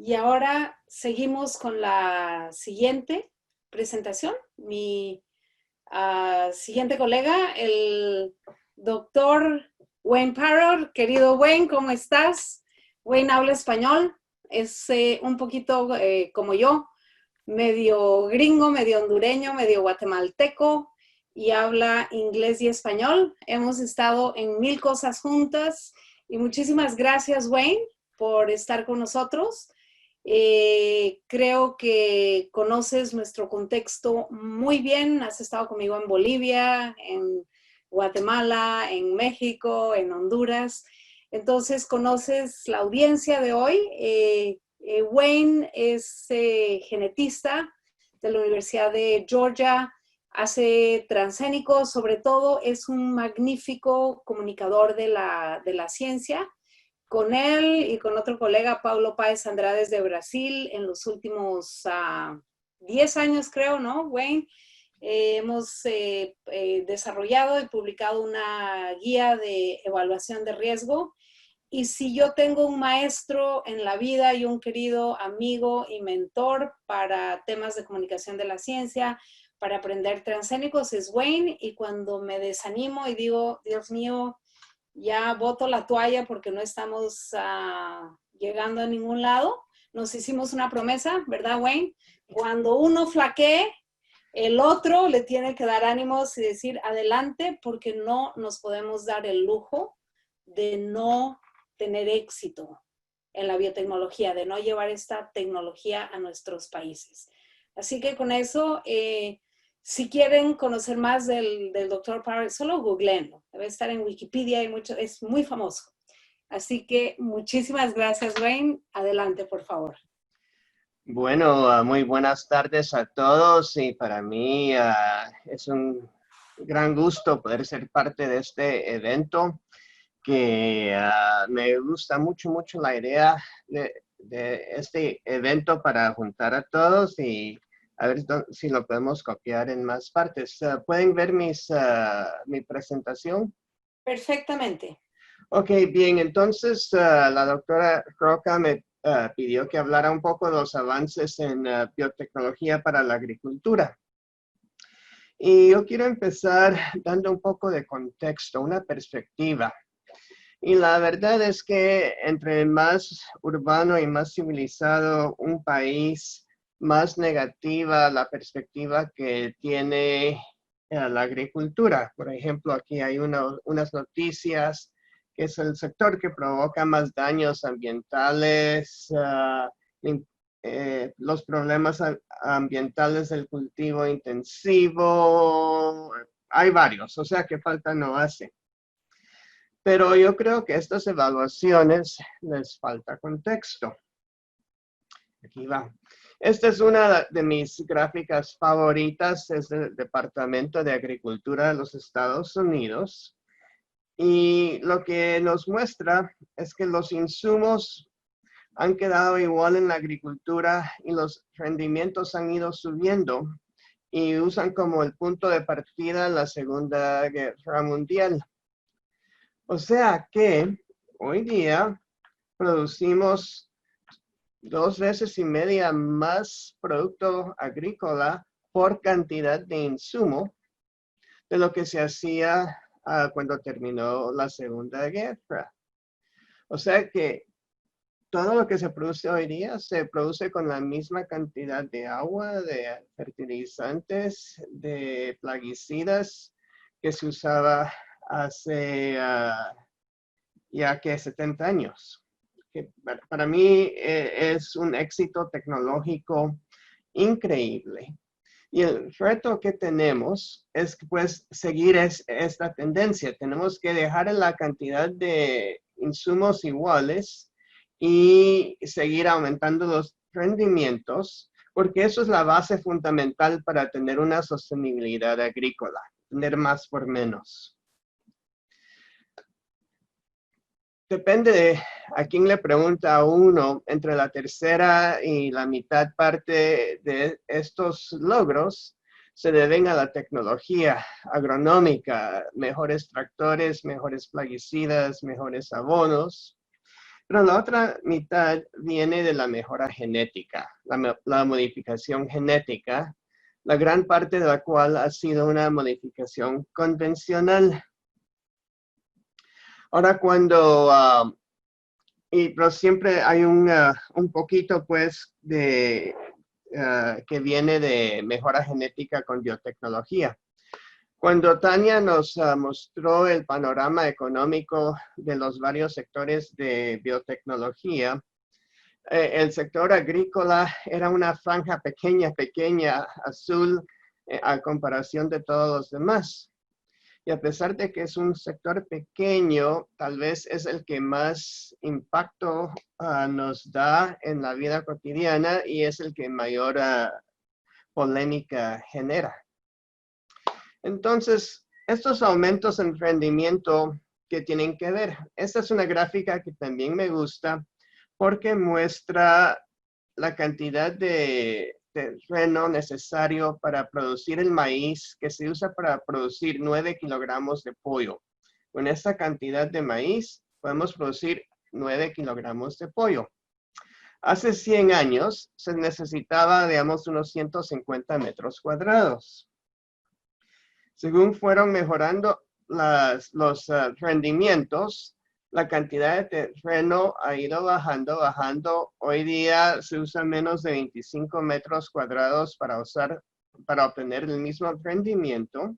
Y ahora seguimos con la siguiente presentación. Mi siguiente colega, el doctor Wayne Parrott. Querido Wayne, ¿cómo estás? Wayne habla español, es un poquito como yo, medio gringo, medio hondureño, medio guatemalteco y habla inglés y español. Hemos estado en mil cosas juntas y muchísimas gracias, Wayne, por estar con nosotros. Creo que conoces nuestro contexto muy bien. Has estado conmigo en Bolivia, en Guatemala, en México, en Honduras. Entonces conoces la audiencia de hoy. Wayne es genetista de la Universidad de Georgia, hace transgénicos, sobre todo es un magnífico comunicador de la ciencia. Con él y con otro colega, Paulo Páez Andrade de Brasil, en los últimos 10 años creo, ¿no, Wayne? Hemos desarrollado y publicado una guía de evaluación de riesgo. Y si yo tengo un maestro en la vida y un querido amigo y mentor para temas de comunicación de la ciencia, para aprender transgénicos, es Wayne. Y cuando me desanimo y digo, Dios mío, ya boto la toalla porque no estamos llegando a ningún lado, nos hicimos una promesa, ¿verdad, Wayne? Cuando uno flaquee, el otro le tiene que dar ánimos y decir adelante, porque no nos podemos dar el lujo de no tener éxito en la biotecnología, de no llevar esta tecnología a nuestros países. Así que con eso, si quieren conocer más del Dr. Parrott, solo googleenlo. Debe estar en Wikipedia, y mucho, es muy famoso. Así que muchísimas gracias, Wayne. Adelante, por favor. Bueno, muy buenas tardes a todos y para mí es un gran gusto poder ser parte de este evento que me gusta mucho la idea de este evento para juntar a todos y a ver si lo podemos copiar en más partes. ¿Pueden ver mi presentación? Perfectamente. Ok, bien, entonces la doctora Roca me pidió que hablara un poco de los avances en biotecnología para la agricultura. Y yo quiero empezar dando un poco de contexto, una perspectiva. Y la verdad es que entre más urbano y más civilizado un país, más negativa la perspectiva que tiene la agricultura. Por ejemplo, aquí hay unas noticias que es el sector que provoca más daños ambientales, los problemas ambientales del cultivo intensivo, hay varios, o sea que falta no hace. Pero yo creo que estas evaluaciones les falta contexto. Aquí va. Esta es una de mis gráficas favoritas, es del Departamento de Agricultura de los Estados Unidos. Y lo que nos muestra es que los insumos han quedado igual en la agricultura y los rendimientos han ido subiendo y usan como el punto de partida la Segunda Guerra Mundial. O sea que hoy día producimos 2,5 veces más producto agrícola por cantidad de insumo de lo que se hacía cuando terminó la Segunda Guerra. O sea que todo lo que se produce hoy día se produce con la misma cantidad de agua, de fertilizantes, de plaguicidas que se usaba hace ya que 70 años. Que para mí es un éxito tecnológico increíble. Y el reto que tenemos es pues seguir esta tendencia. Tenemos que dejar la cantidad de insumos iguales y seguir aumentando los rendimientos, porque eso es la base fundamental para tener una sostenibilidad agrícola, tener más por menos. Depende de a quién le pregunta a uno, entre la tercera y la mitad parte de estos logros se deben a la tecnología agronómica, mejores tractores, mejores plaguicidas, mejores abonos. Pero la otra mitad viene de la mejora genética, la modificación genética, la gran parte de la cual ha sido una modificación convencional. Ahora pero siempre hay un poquito pues que viene de mejora genética con biotecnología. Cuando Tania nos mostró el panorama económico de los varios sectores de biotecnología, el sector agrícola era una franja pequeña, azul, a comparación de todos los demás. Y a pesar de que es un sector pequeño, tal vez es el que más impacto nos da en la vida cotidiana y es el que mayor polémica genera. Entonces, estos aumentos en rendimiento que tienen que ver. Esta es una gráfica que también me gusta porque muestra la cantidad de terreno necesario para producir el maíz que se usa para producir 9 kilogramos de pollo. Con esta cantidad de maíz podemos producir 9 kilogramos de pollo. Hace 100 años se necesitaba, digamos, unos 150 metros cuadrados. Según fueron mejorando los rendimientos, la cantidad de terreno ha ido bajando. Hoy día se usa menos de 25 metros cuadrados para obtener el mismo rendimiento.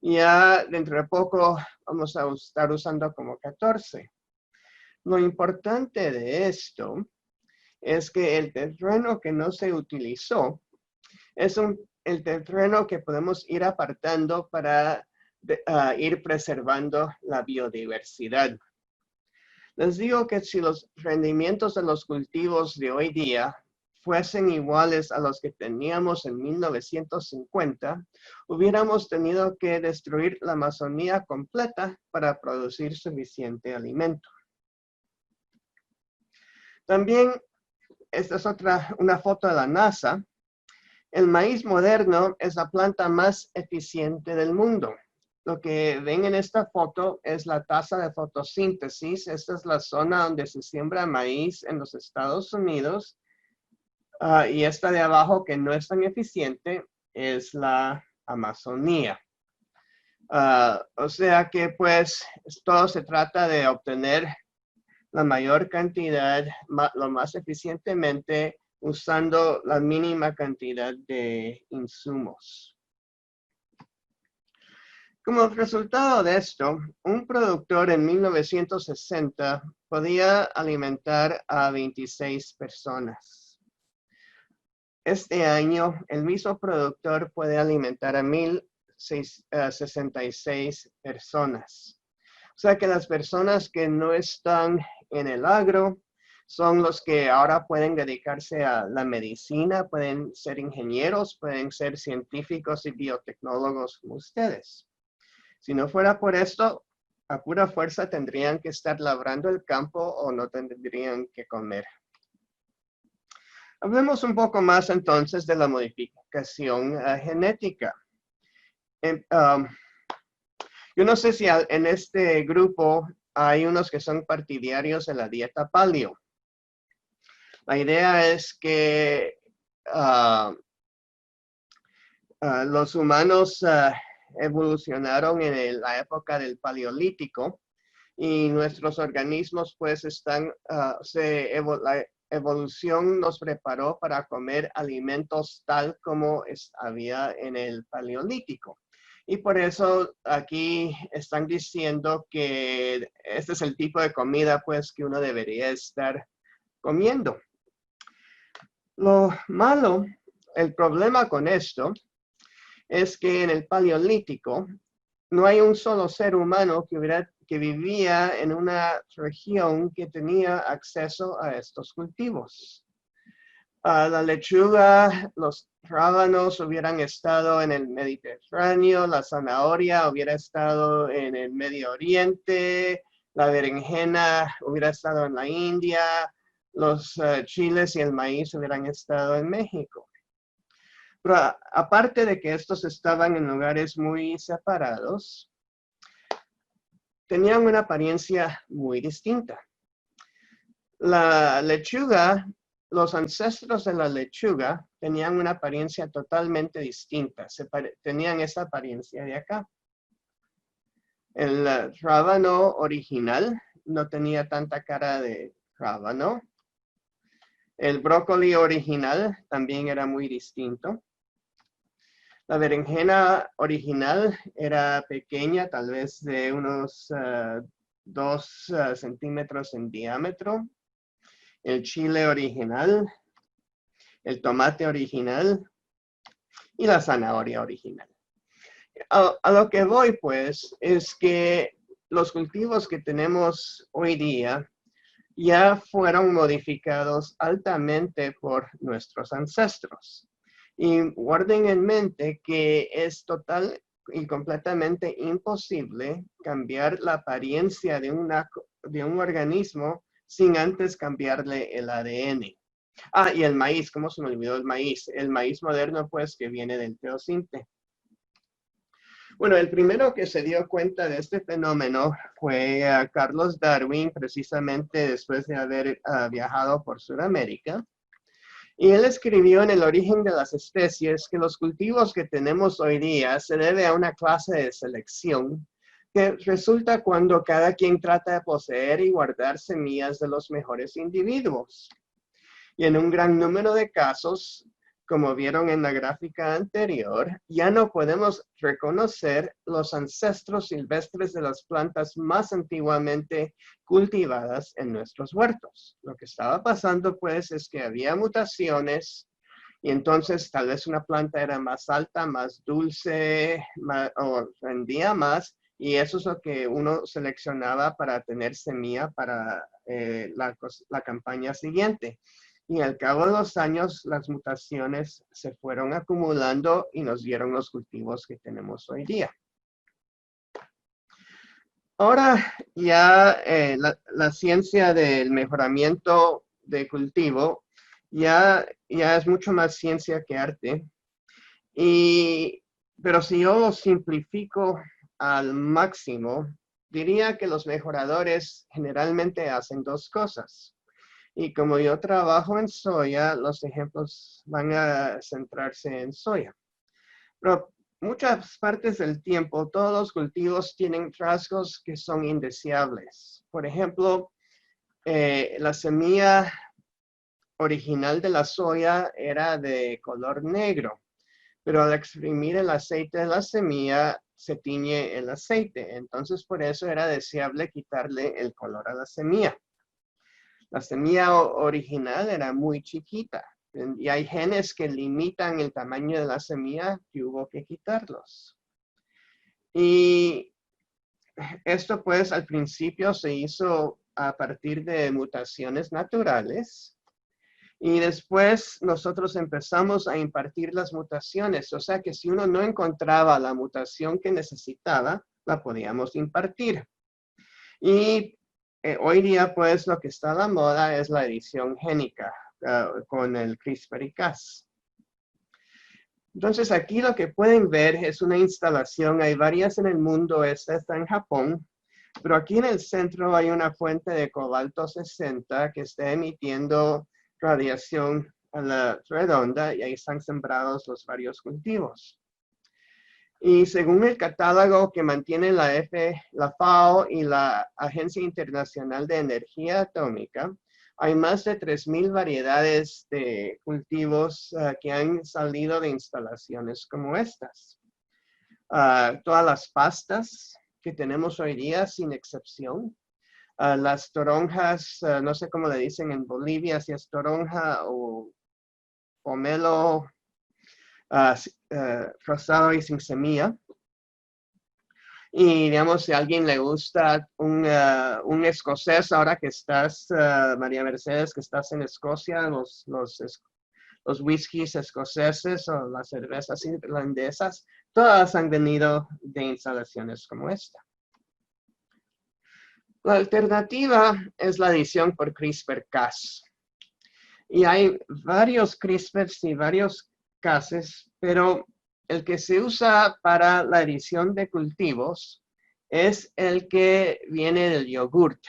Y ya dentro de poco vamos a estar usando como 14. Lo importante de esto es que el terreno que no se utilizó es el terreno que podemos ir apartando para ir preservando la biodiversidad. Les digo que si los rendimientos de los cultivos de hoy día fuesen iguales a los que teníamos en 1950, hubiéramos tenido que destruir la Amazonía completa para producir suficiente alimento. También, esta es una foto de la NASA. El maíz moderno es la planta más eficiente del mundo. Lo que ven en esta foto es la tasa de fotosíntesis. Esta es la zona donde se siembra maíz en los Estados Unidos. Y esta de abajo, que no es tan eficiente, es la Amazonía. O sea que pues todo se trata de obtener la mayor cantidad, lo más eficientemente, usando la mínima cantidad de insumos. Como resultado de esto, un productor en 1960 podía alimentar a 26 personas. Este año, el mismo productor puede alimentar a 1,066 personas. O sea que las personas que no están en el agro son los que ahora pueden dedicarse a la medicina, pueden ser ingenieros, pueden ser científicos y biotecnólogos como ustedes. Si no fuera por esto, a pura fuerza tendrían que estar labrando el campo o no tendrían que comer. Hablemos un poco más entonces de la modificación genética. Yo no sé si en este grupo hay unos que son partidarios de la dieta paleo. La idea es que los humanos evolucionaron en la época del Paleolítico y nuestros organismos pues la evolución nos preparó para comer alimentos tal como había en el Paleolítico. Y por eso aquí están diciendo que este es el tipo de comida pues que uno debería estar comiendo. Lo malo, el problema con esto es que en el Paleolítico no hay un solo ser humano que vivía en una región que tenía acceso a estos cultivos. La lechuga, los rábanos hubieran estado en el Mediterráneo, la zanahoria hubiera estado en el Medio Oriente, la berenjena hubiera estado en la India, los chiles y el maíz hubieran estado en México. Pero aparte de que estos estaban en lugares muy separados, tenían una apariencia muy distinta. La lechuga, los ancestros de la lechuga tenían una apariencia totalmente distinta. Tenían esta apariencia de acá. El rábano original no tenía tanta cara de rábano. El brócoli original también era muy distinto. La berenjena original era pequeña, tal vez de unos 2 centímetros en diámetro. El chile original, el tomate original y la zanahoria original. A lo que voy, pues, es que los cultivos que tenemos hoy día ya fueron modificados altamente por nuestros ancestros. Y guarden en mente que es total y completamente imposible cambiar la apariencia de un organismo sin antes cambiarle el ADN. Ah, y el maíz, ¿cómo se me olvidó el maíz? El maíz moderno, pues, que viene del teosinte. Bueno, el primero que se dio cuenta de este fenómeno fue Carlos Darwin, precisamente después de haber viajado por Sudamérica. Y él escribió en El origen de las especies que los cultivos que tenemos hoy día se debe a una clase de selección que resulta cuando cada quien trata de poseer y guardar semillas de los mejores individuos. Y en un gran número de casos, como vieron en la gráfica anterior, ya no podemos reconocer los ancestros silvestres de las plantas más antiguamente cultivadas en nuestros huertos. Lo que estaba pasando, pues, es que había mutaciones y entonces tal vez una planta era más alta, más dulce, o rendía más, y eso es lo que uno seleccionaba para tener semilla para la campaña siguiente. Y al cabo de los años, las mutaciones se fueron acumulando y nos dieron los cultivos que tenemos hoy día. Ahora ya la ciencia del mejoramiento de cultivo ya es mucho más ciencia que arte. Pero si yo lo simplifico al máximo, diría que los mejoradores generalmente hacen 2 cosas. Y como yo trabajo en soya, los ejemplos van a centrarse en soya. Pero muchas partes del tiempo, todos los cultivos tienen rasgos que son indeseables. Por ejemplo, la semilla original de la soya era de color negro, pero al exprimir el aceite de la semilla, se tiñe el aceite. Entonces, por eso era deseable quitarle el color a la semilla. La semilla original era muy chiquita y hay genes que limitan el tamaño de la semilla que hubo que quitarlos. Y esto pues al principio se hizo a partir de mutaciones naturales y después nosotros empezamos a impartir las mutaciones. O sea que si uno no encontraba la mutación que necesitaba, la podíamos impartir. Y hoy día, pues, lo que está a la moda es la edición génica con el CRISPR-Cas. Entonces, aquí lo que pueden ver es una instalación. Hay varias en el mundo. Esta está en Japón. Pero aquí en el centro hay una fuente de cobalto 60 que está emitiendo radiación a la redonda y ahí están sembrados los varios cultivos. Y según el catálogo que mantiene la FAO y la Agencia Internacional de Energía Atómica, hay más de 3,000 variedades de cultivos que han salido de instalaciones como estas. Todas las pastas que tenemos hoy día, sin excepción. Las toronjas, no sé cómo le dicen en Bolivia, si es toronja o pomelo rosado y sin semilla. Y digamos, si a alguien le gusta un escocés, ahora que estás, María Mercedes, que estás en Escocia, los whiskies escoceses o las cervezas irlandesas, todas han venido de instalaciones como esta. La alternativa es la edición por CRISPR-Cas. Y hay varios CRISPRs y varios Cases, pero el que se usa para la edición de cultivos es el que viene del yogurt.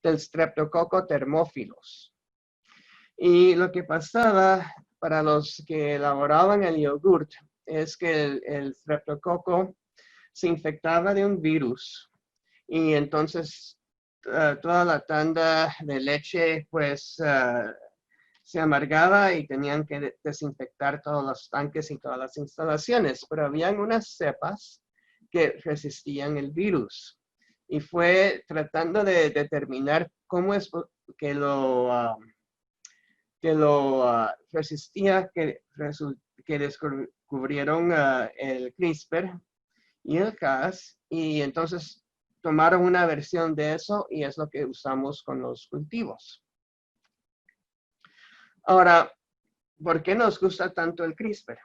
del Streptococcus thermophilus. Y lo que pasaba para los que elaboraban el yogurt es que el streptococo se infectaba de un virus y entonces toda la tanda de leche pues se amargaba y tenían que desinfectar todos los tanques y todas las instalaciones, pero habían unas cepas que resistían el virus. Y fue tratando de determinar cómo es que lo resistía, que descubrieron el CRISPR y el Cas, y entonces tomaron una versión de eso y es lo que usamos con los cultivos. Ahora, ¿por qué nos gusta tanto el CRISPR?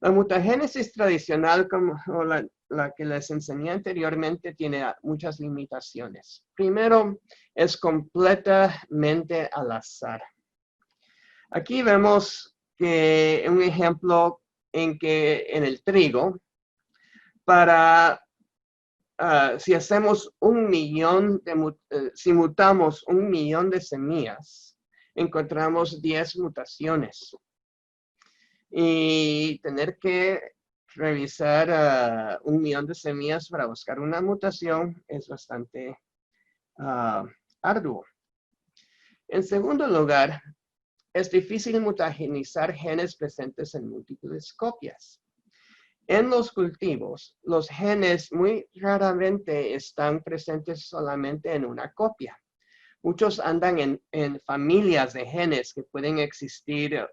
La mutagénesis tradicional, como la que les enseñé anteriormente, tiene muchas limitaciones. Primero, es completamente al azar. Aquí vemos que un ejemplo en que en el trigo, si hacemos si mutamos 1 millón de semillas, encontramos 10 mutaciones. Y tener que revisar 1 millón de semillas para buscar una mutación es bastante arduo. En segundo lugar, es difícil mutagenizar genes presentes en múltiples copias. En los cultivos, los genes muy raramente están presentes solamente en una copia. Muchos andan en familias de genes que pueden existir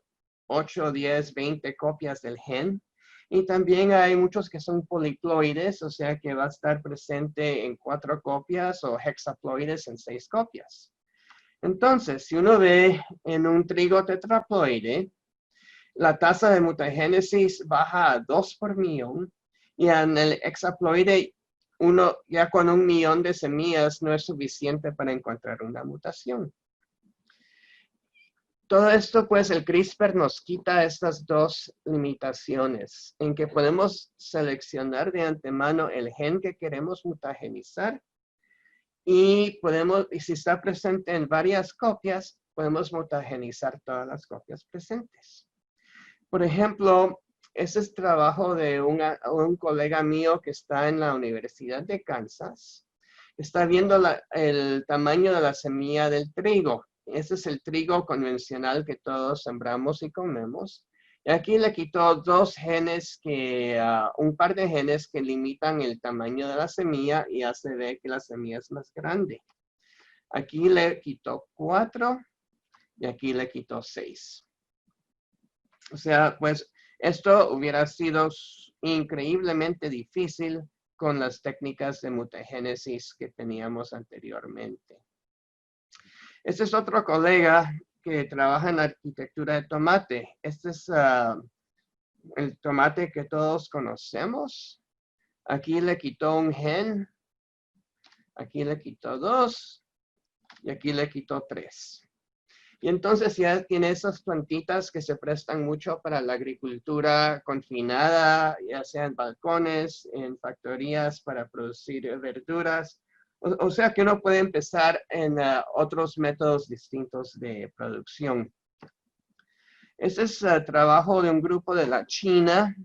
8, 10, 20 copias del gen. Y también hay muchos que son poliploides, o sea que va a estar presente en 4 copias o hexaploides en 6 copias. Entonces, si uno ve en un trigo tetraploide, la tasa de mutagénesis baja a 2 por millón y en el hexaploide, ya con 1 millón de semillas no es suficiente para encontrar una mutación. Todo esto, pues, el CRISPR nos quita estas 2 limitaciones, en que podemos seleccionar de antemano el gen que queremos mutagenizar y si está presente en varias copias, podemos mutagenizar todas las copias presentes. Por ejemplo, ese es trabajo de un colega mío que está en la Universidad de Kansas. Está viendo el tamaño de la semilla del trigo. Ese es el trigo convencional que todos sembramos y comemos. Y aquí le quitó 2 genes, un par de genes que limitan el tamaño de la semilla y ya se ve que la semilla es más grande. Aquí le quitó 4 y aquí le quitó 6. O sea, pues esto hubiera sido increíblemente difícil con las técnicas de mutagénesis que teníamos anteriormente. Este es otro colega que trabaja en arquitectura de tomate. Este es el tomate que todos conocemos. Aquí le quitó un gen, aquí le quitó 2 y aquí le quitó 3. Y entonces ya tiene esas plantitas que se prestan mucho para la agricultura confinada, ya sea en balcones, en factorías para producir verduras. O sea que uno puede empezar en otros métodos distintos de producción. Este es el trabajo de un grupo de la China.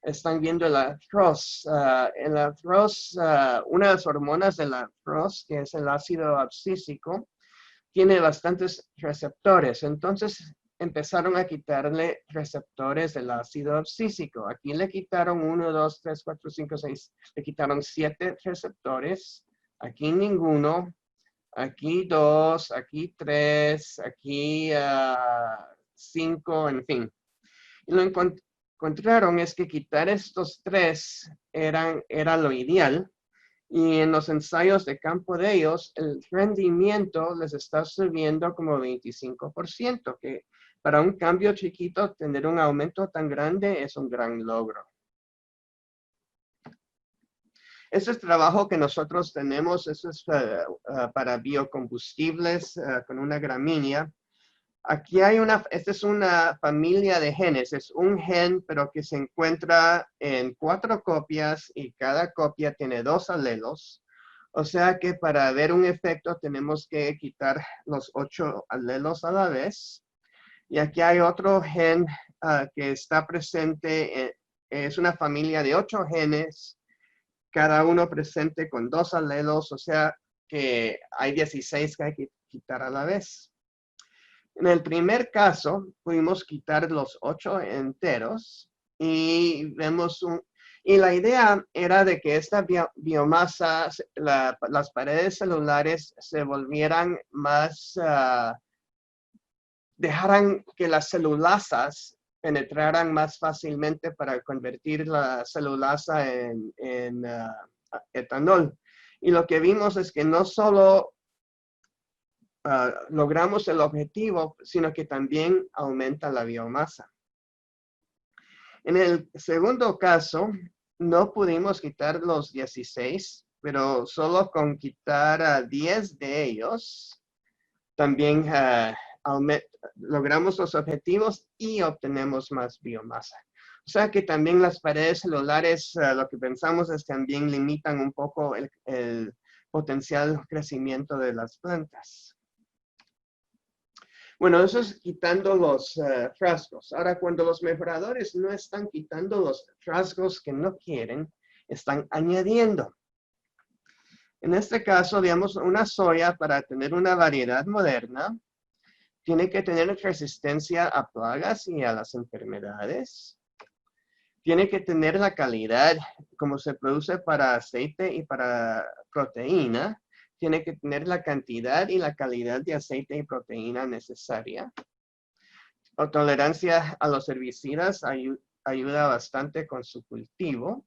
Están viendo el arroz. El arroz, una de las hormonas del arroz, que es el ácido abscísico, tiene bastantes receptores. Entonces empezaron a quitarle receptores del ácido abscísico. Aquí le quitaron 1, 2, 3, 4, 5, 6. Le quitaron 7 receptores. Aquí ninguno. Aquí 2, aquí 3, aquí 5, en fin. Y lo encontraron es que quitar estos 3 era lo ideal. Y en los ensayos de campo de ellos, el rendimiento les está subiendo como 25%, que para un cambio chiquito, tener un aumento tan grande es un gran logro. Ese es trabajo que nosotros tenemos, eso es para biocombustibles con una gramínea. Aquí hay esta es una familia de genes, es un gen, pero que se encuentra en 4 copias y cada copia tiene 2 alelos. O sea que para ver un efecto tenemos que quitar los 8 alelos a la vez. Y aquí hay otro gen que está presente, es una familia de 8 genes, cada uno presente con 2 alelos, o sea que hay 16 que hay que quitar a la vez. En el primer caso, pudimos quitar los 8 enteros y vemos y la idea era de que esta biomasa, las paredes celulares se volvieran más, dejaran que las celulasas penetraran más fácilmente para convertir la celulasa en etanol. Y lo que vimos es que no solo logramos el objetivo, sino que también aumenta la biomasa. En el segundo caso, no pudimos quitar los 16, pero solo con quitar 10 de ellos, también logramos los objetivos y obtenemos más biomasa. O sea que también las paredes celulares, lo que pensamos es que también limitan un poco el potencial crecimiento de las plantas. Bueno, eso es quitando los frascos. Ahora, cuando los mejoradores no están quitando los frascos que no quieren, están añadiendo. En este caso, digamos, una soya para tener una variedad moderna, tiene que tener resistencia a plagas y a las enfermedades. Tiene que tener la calidad, como se produce para aceite y para proteína. Tiene que tener la cantidad y la calidad de aceite y proteína necesaria. O tolerancia a los herbicidas ayuda bastante con su cultivo.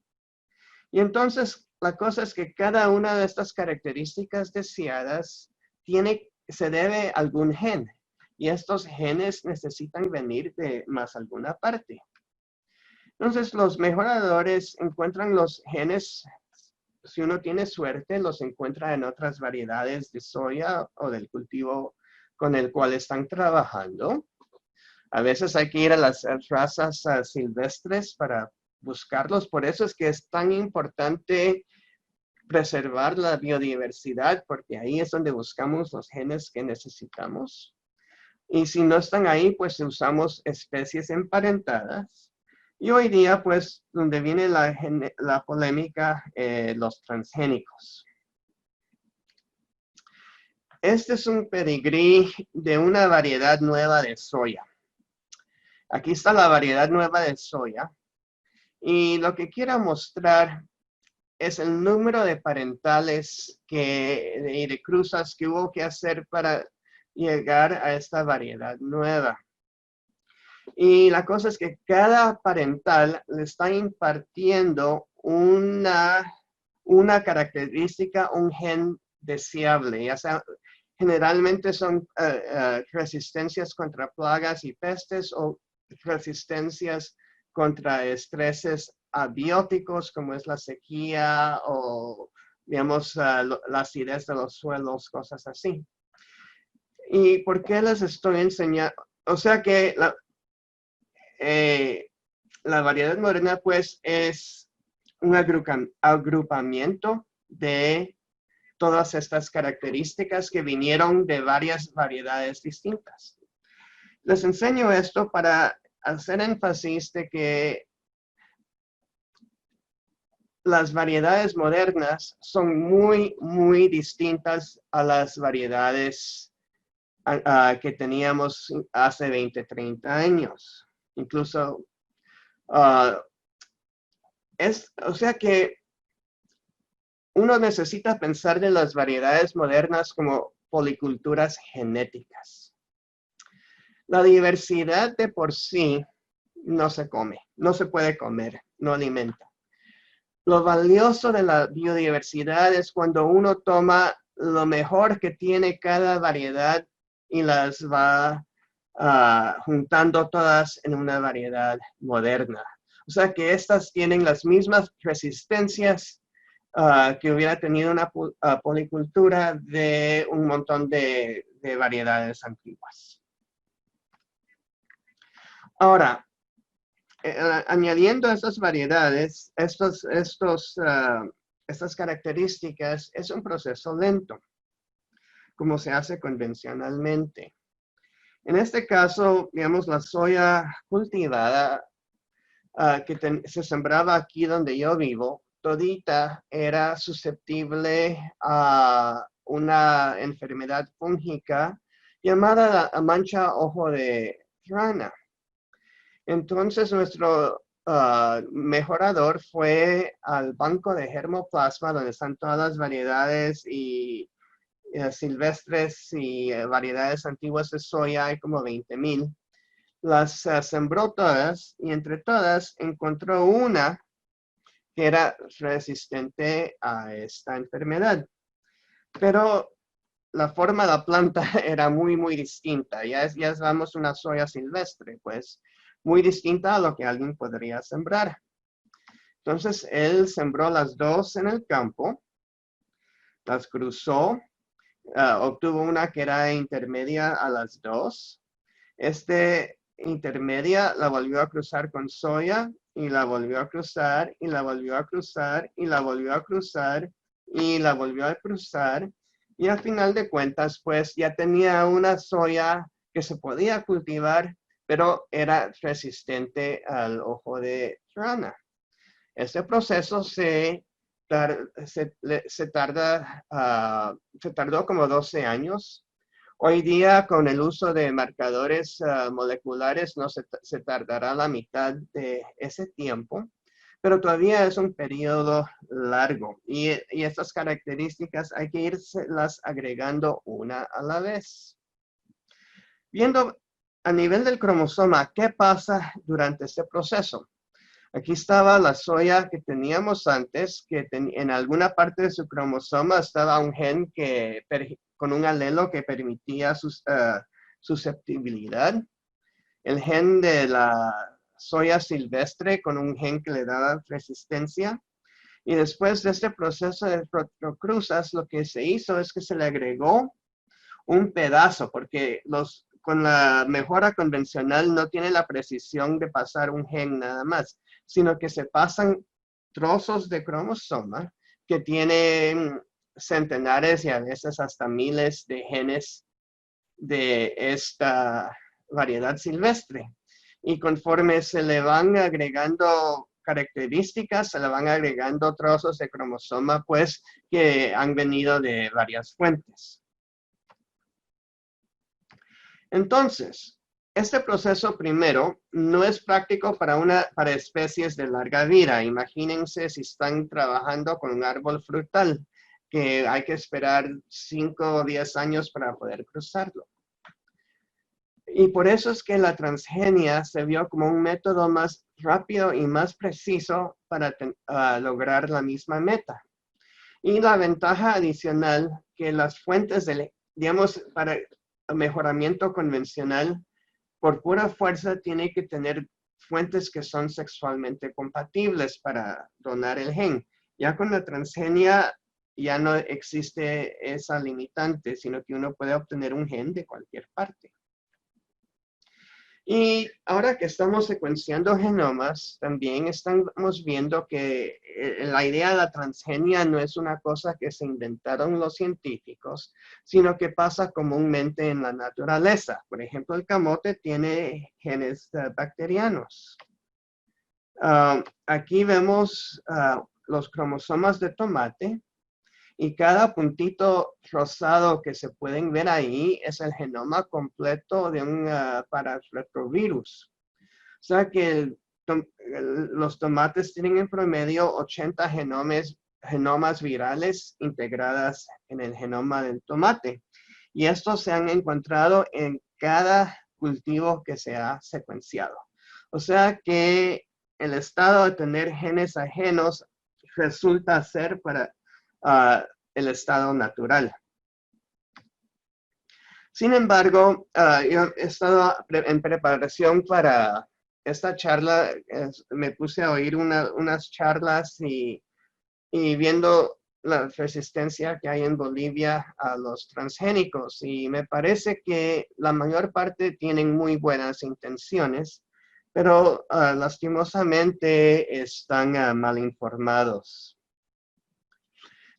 Y entonces, la cosa es que cada una de estas características deseadas se debe a algún gen. Y estos genes necesitan venir de más alguna parte. Entonces, los mejoradores encuentran los genes, si uno tiene suerte, los encuentra en otras variedades de soya o del cultivo con el cual están trabajando. A veces hay que ir a las razas silvestres para buscarlos. Por eso es que es tan importante preservar la biodiversidad, porque ahí es donde buscamos los genes que necesitamos. Y si no están ahí, pues usamos especies emparentadas. Y hoy día, pues, donde viene la polémica, los transgénicos. Este es un pedigrí de una variedad nueva de soya. Aquí está la variedad nueva de soya. Y lo que quiero mostrar es el número de parentales y de cruzas que hubo que hacer para llegar a esta variedad nueva. Y la cosa es que cada parental le está impartiendo una característica, un gen deseable, ya sea generalmente son resistencias contra plagas y pestes o resistencias contra estreses abióticos como es la sequía o digamos la acidez de los suelos, cosas así. ¿Y por qué les estoy enseñando? O sea que la variedad moderna pues es un agrupamiento de todas estas características que vinieron de varias variedades distintas. Les enseño esto para hacer énfasis de que las variedades modernas son muy, muy distintas a las variedades que teníamos hace 20, 30 años. Incluso, o sea que uno necesita pensar de las variedades modernas como policulturas genéticas. La diversidad de por sí no se come, no se puede comer, no alimenta. Lo valioso de la biodiversidad es cuando uno toma lo mejor que tiene cada variedad y las va juntando todas en una variedad moderna. O sea que estas tienen las mismas resistencias que hubiera tenido una policultura de un montón de variedades antiguas. Ahora, añadiendo esas variedades, estas características, es un proceso lento, como se hace convencionalmente. En este caso, digamos, la soya cultivada que se sembraba aquí donde yo vivo, todita era susceptible a una enfermedad fúngica llamada mancha ojo de rana. Entonces nuestro mejorador fue al banco de germoplasma, donde están todas las variedades y silvestres y variedades antiguas de soya, hay como 20,000. Las sembró todas y entre todas encontró una que era resistente a esta enfermedad. Pero la forma de la planta era muy distinta. Ya vamos una soya silvestre, pues muy distinta a lo que alguien podría sembrar. Entonces él sembró las dos en el campo, las cruzó, obtuvo una que era intermedia a las dos. Intermedia la volvió a cruzar con soya y la volvió a cruzar y la volvió a cruzar y la volvió a cruzar y la volvió a cruzar. Y al final de cuentas, pues ya tenía una soya que se podía cultivar, pero era resistente al ojo de rana. Este proceso se tardó como 12 años. Hoy día, con el uso de marcadores moleculares, no se tardará la mitad de ese tiempo, pero todavía es un periodo largo y estas características hay que irlas agregando una a la vez. Viendo a nivel del cromosoma, ¿qué pasa durante este proceso? Aquí estaba la soya que teníamos antes, que en alguna parte de su cromosoma estaba un gen con un alelo que permitía susceptibilidad. El gen de la soya silvestre con un gen que le daba resistencia. Y después de este proceso de procruzas, lo que se hizo es que se le agregó un pedazo, porque con la mejora convencional no tiene la precisión de pasar un gen nada más, sino que se pasan trozos de cromosoma que tienen centenares y a veces hasta miles de genes de esta variedad silvestre. Y conforme se le van agregando características, se le van agregando trozos de cromosoma, pues, que han venido de varias fuentes. Entonces, este proceso primero no es práctico para especies de larga vida. Imagínense si están trabajando con un árbol frutal, que hay que esperar 5 o 10 años para poder cruzarlo. Y por eso es que la transgenia se vio como un método más rápido y más preciso para lograr la misma meta. Y la ventaja adicional que las fuentes, digamos, para mejoramiento convencional, por pura fuerza tiene que tener fuentes que son sexualmente compatibles para donar el gen. Ya con la transgenia ya no existe esa limitante, sino que uno puede obtener un gen de cualquier parte. Y ahora que estamos secuenciando genomas, también estamos viendo que la idea de la transgenia no es una cosa que se inventaron los científicos, sino que pasa comúnmente en la naturaleza. Por ejemplo, el camote tiene genes bacterianos. Aquí vemos los cromosomas de tomate. Y cada puntito rosado que se pueden ver ahí es el genoma completo de un pararretrovirus. O sea que los tomates tienen en promedio 80 genomas virales integradas en el genoma del tomate. Y estos se han encontrado en cada cultivo que se ha secuenciado. O sea que el estado de tener genes ajenos resulta ser para el estado natural. Sin embargo, yo he estado en preparación para esta charla, me puse a oír unas charlas y viendo la resistencia que hay en Bolivia a los transgénicos, y me parece que la mayor parte tienen muy buenas intenciones, pero lastimosamente están mal informados.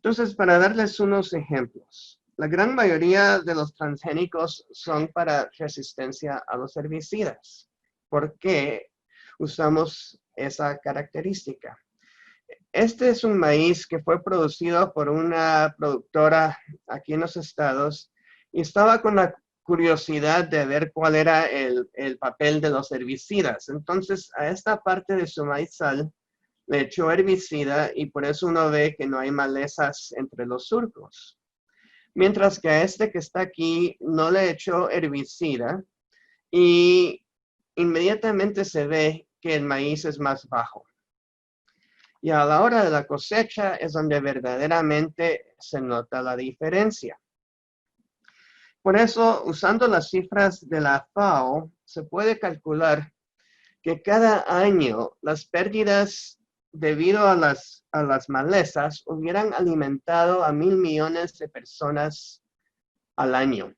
Entonces, para darles unos ejemplos, la gran mayoría de los transgénicos son para resistencia a los herbicidas. ¿Por qué usamos esa característica? Este es un maíz que fue producido por una productora aquí en los Estados y estaba con la curiosidad de ver cuál era el papel de los herbicidas. Entonces, a esta parte de su maizal le echó herbicida y por eso uno ve que no hay malezas entre los surcos. Mientras que a este que está aquí no le echó herbicida y inmediatamente se ve que el maíz es más bajo. Y a la hora de la cosecha es donde verdaderamente se nota la diferencia. Por eso, usando las cifras de la FAO, se puede calcular que cada año las pérdidas debido a las malezas hubieran alimentado a 1,000 millones de personas al año.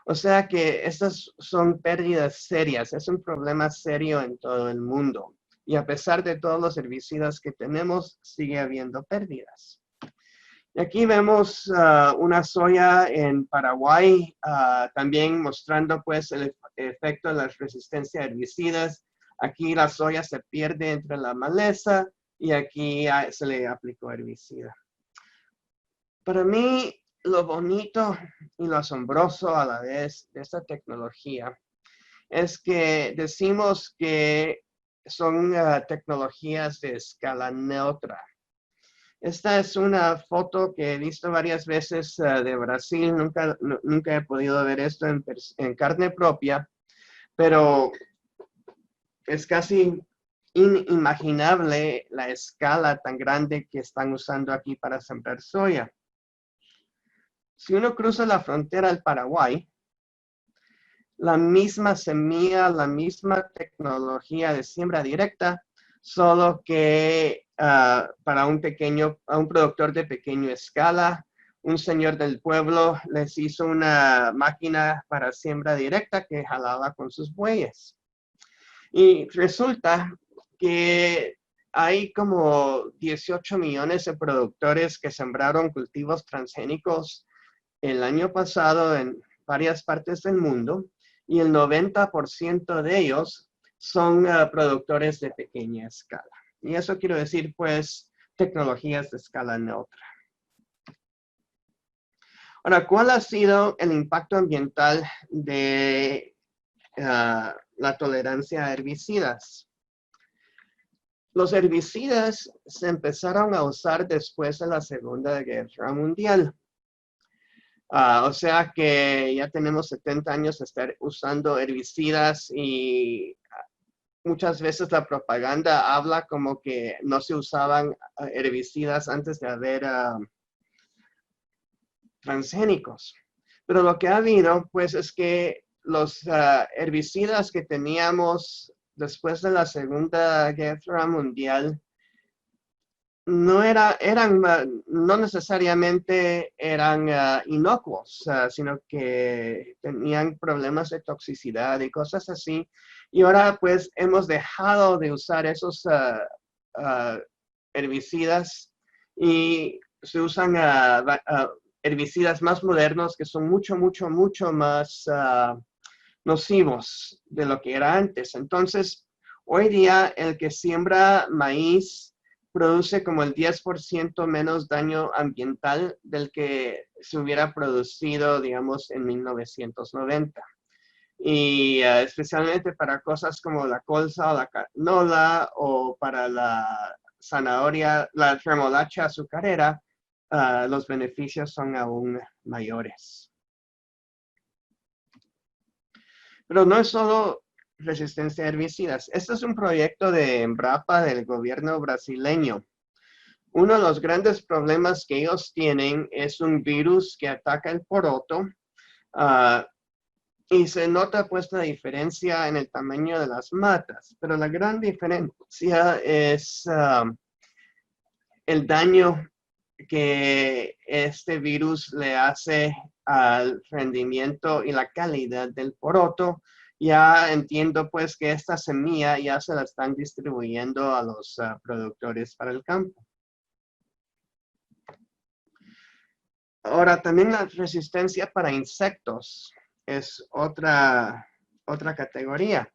O sea que estas son pérdidas serias, es un problema serio en todo el mundo. Y a pesar de todos los herbicidas que tenemos, sigue habiendo pérdidas. Y aquí vemos una soya en Paraguay, también mostrando pues el efecto de la resistencia a herbicidas. Aquí la soya se pierde entre la maleza y aquí se le aplicó herbicida. Para mí, lo bonito y lo asombroso a la vez de esta tecnología es que decimos que son tecnologías de escala neutra. Esta es una foto que he visto varias veces de Brasil. Nunca he podido ver esto en carne propia, pero es casi inimaginable la escala tan grande que están usando aquí para sembrar soya. Si uno cruza la frontera al Paraguay, la misma semilla, la misma tecnología de siembra directa, solo que para un productor de pequeña escala, un señor del pueblo les hizo una máquina para siembra directa que jalaba con sus bueyes. Y resulta que hay como 18 millones de productores que sembraron cultivos transgénicos el año pasado en varias partes del mundo y el 90% de ellos son productores de pequeña escala. Y eso quiero decir, pues, tecnologías de escala neutra. Ahora, ¿cuál ha sido el impacto ambiental de la tolerancia a herbicidas? Los herbicidas se empezaron a usar después de la Segunda Guerra Mundial. O sea que ya tenemos 70 años de estar usando herbicidas y muchas veces la propaganda habla como que no se usaban herbicidas antes de haber transgénicos. Pero lo que ha habido, pues, es que los herbicidas que teníamos después de la Segunda Guerra Mundial no necesariamente eran inocuos, sino que tenían problemas de toxicidad y cosas así. Y ahora pues hemos dejado de usar esos herbicidas y se usan herbicidas más modernos que son mucho más nocivos de lo que era antes. Entonces, hoy día el que siembra maíz produce como el 10% menos daño ambiental del que se hubiera producido, digamos, en 1990. Y especialmente para cosas como la colza o la canola o para la zanahoria, la remolacha azucarera, los beneficios son aún mayores. Pero no es solo resistencia a herbicidas. Este es un proyecto de Embrapa del gobierno brasileño. Uno de los grandes problemas que ellos tienen es un virus que ataca el poroto y se nota pues la diferencia en el tamaño de las matas, pero la gran diferencia es el daño que este virus le hace al rendimiento y la calidad del poroto. Ya entiendo pues que esta semilla ya se la están distribuyendo a los productores para el campo. Ahora, también la resistencia para insectos es otra categoría.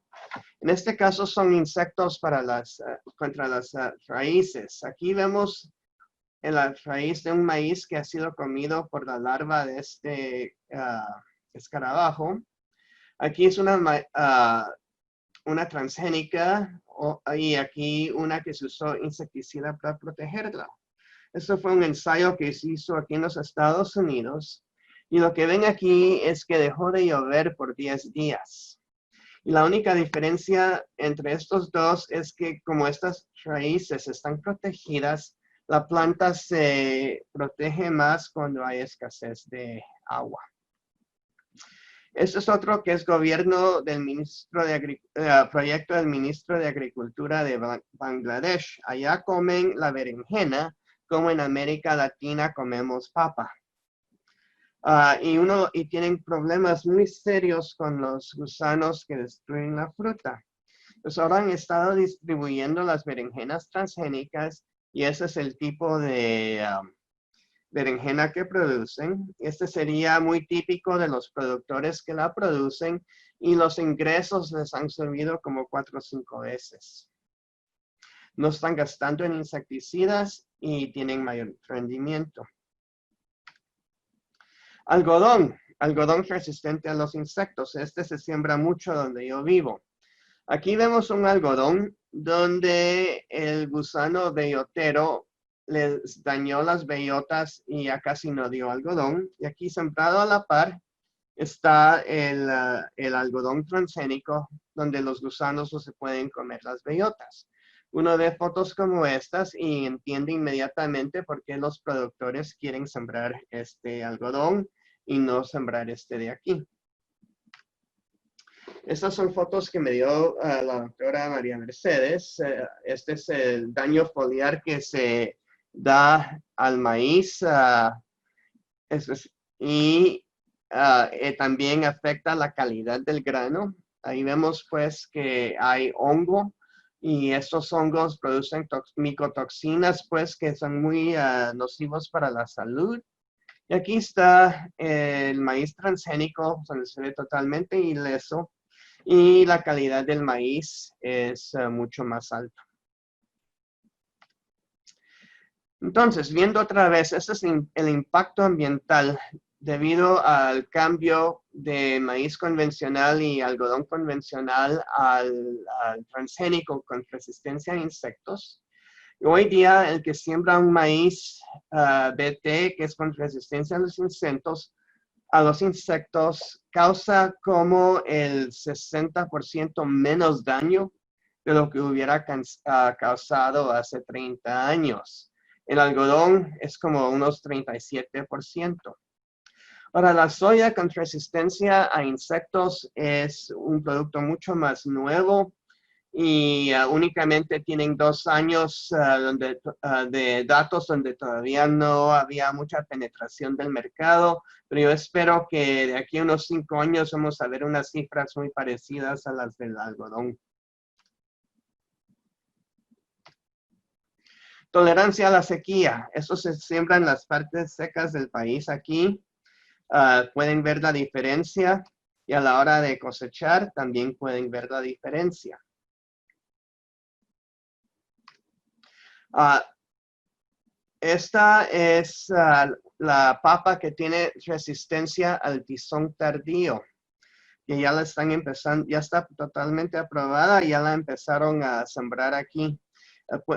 En este caso son insectos para contra las raíces. Aquí vemos en la raíz de un maíz que ha sido comido por la larva de este escarabajo. Aquí es una transgénica y aquí una que se usó insecticida para protegerla. Esto fue un ensayo que se hizo aquí en los Estados Unidos y lo que ven aquí es que dejó de llover por 10 días. Y la única diferencia entre estos dos es que como estas raíces están protegidas, la planta se protege más cuando hay escasez de agua. Esto es otro que es gobierno del ministro de proyecto del ministro de Agricultura de Bangladesh. Allá comen la berenjena, como en América Latina comemos papa. Y tienen problemas muy serios con los gusanos que destruyen la fruta. Pues ahora han estado distribuyendo las berenjenas transgénicas y ese es el tipo de berenjena que producen. Este sería muy típico de los productores que la producen y los ingresos les han subido como 4 o 5 veces. No están gastando en insecticidas y tienen mayor rendimiento. Algodón resistente a los insectos. Este se siembra mucho donde yo vivo. Aquí vemos un algodón donde el gusano bellotero les dañó las bellotas y ya casi no dio algodón. Y aquí sembrado a la par está el algodón transgénico donde los gusanos no se pueden comer las bellotas. Uno ve fotos como estas y entiende inmediatamente por qué los productores quieren sembrar este algodón y no sembrar este de aquí. Estas son fotos que me dio la doctora María Mercedes. Este es el daño foliar que se da al maíz y también afecta la calidad del grano. Ahí vemos pues que hay hongo y estos hongos producen micotoxinas pues que son muy nocivos para la salud. Y aquí está el maíz transgénico, donde se ve totalmente ileso y la calidad del maíz es mucho más alta. Entonces, viendo otra vez, este es el impacto ambiental debido al cambio de maíz convencional y algodón convencional al transgénico con resistencia a insectos. Hoy día, el que siembra un maíz BT, que es con resistencia a los insectos, causa como el 60% menos daño de lo que hubiera causado hace 30 años. El algodón es como unos 37%. Ahora, la soya con resistencia a insectos es un producto mucho más nuevo y únicamente tienen 2 años de datos donde todavía no había mucha penetración del mercado, pero yo espero que de aquí a unos 5 años vamos a ver unas cifras muy parecidas a las del algodón. Tolerancia a la sequía. Eso se siembra en las partes secas del país aquí. Pueden ver la diferencia y a la hora de cosechar también pueden ver la diferencia. Esta es la papa que tiene resistencia al tizón tardío. Que ya la están empezando, ya está totalmente aprobada y ya la empezaron a sembrar aquí.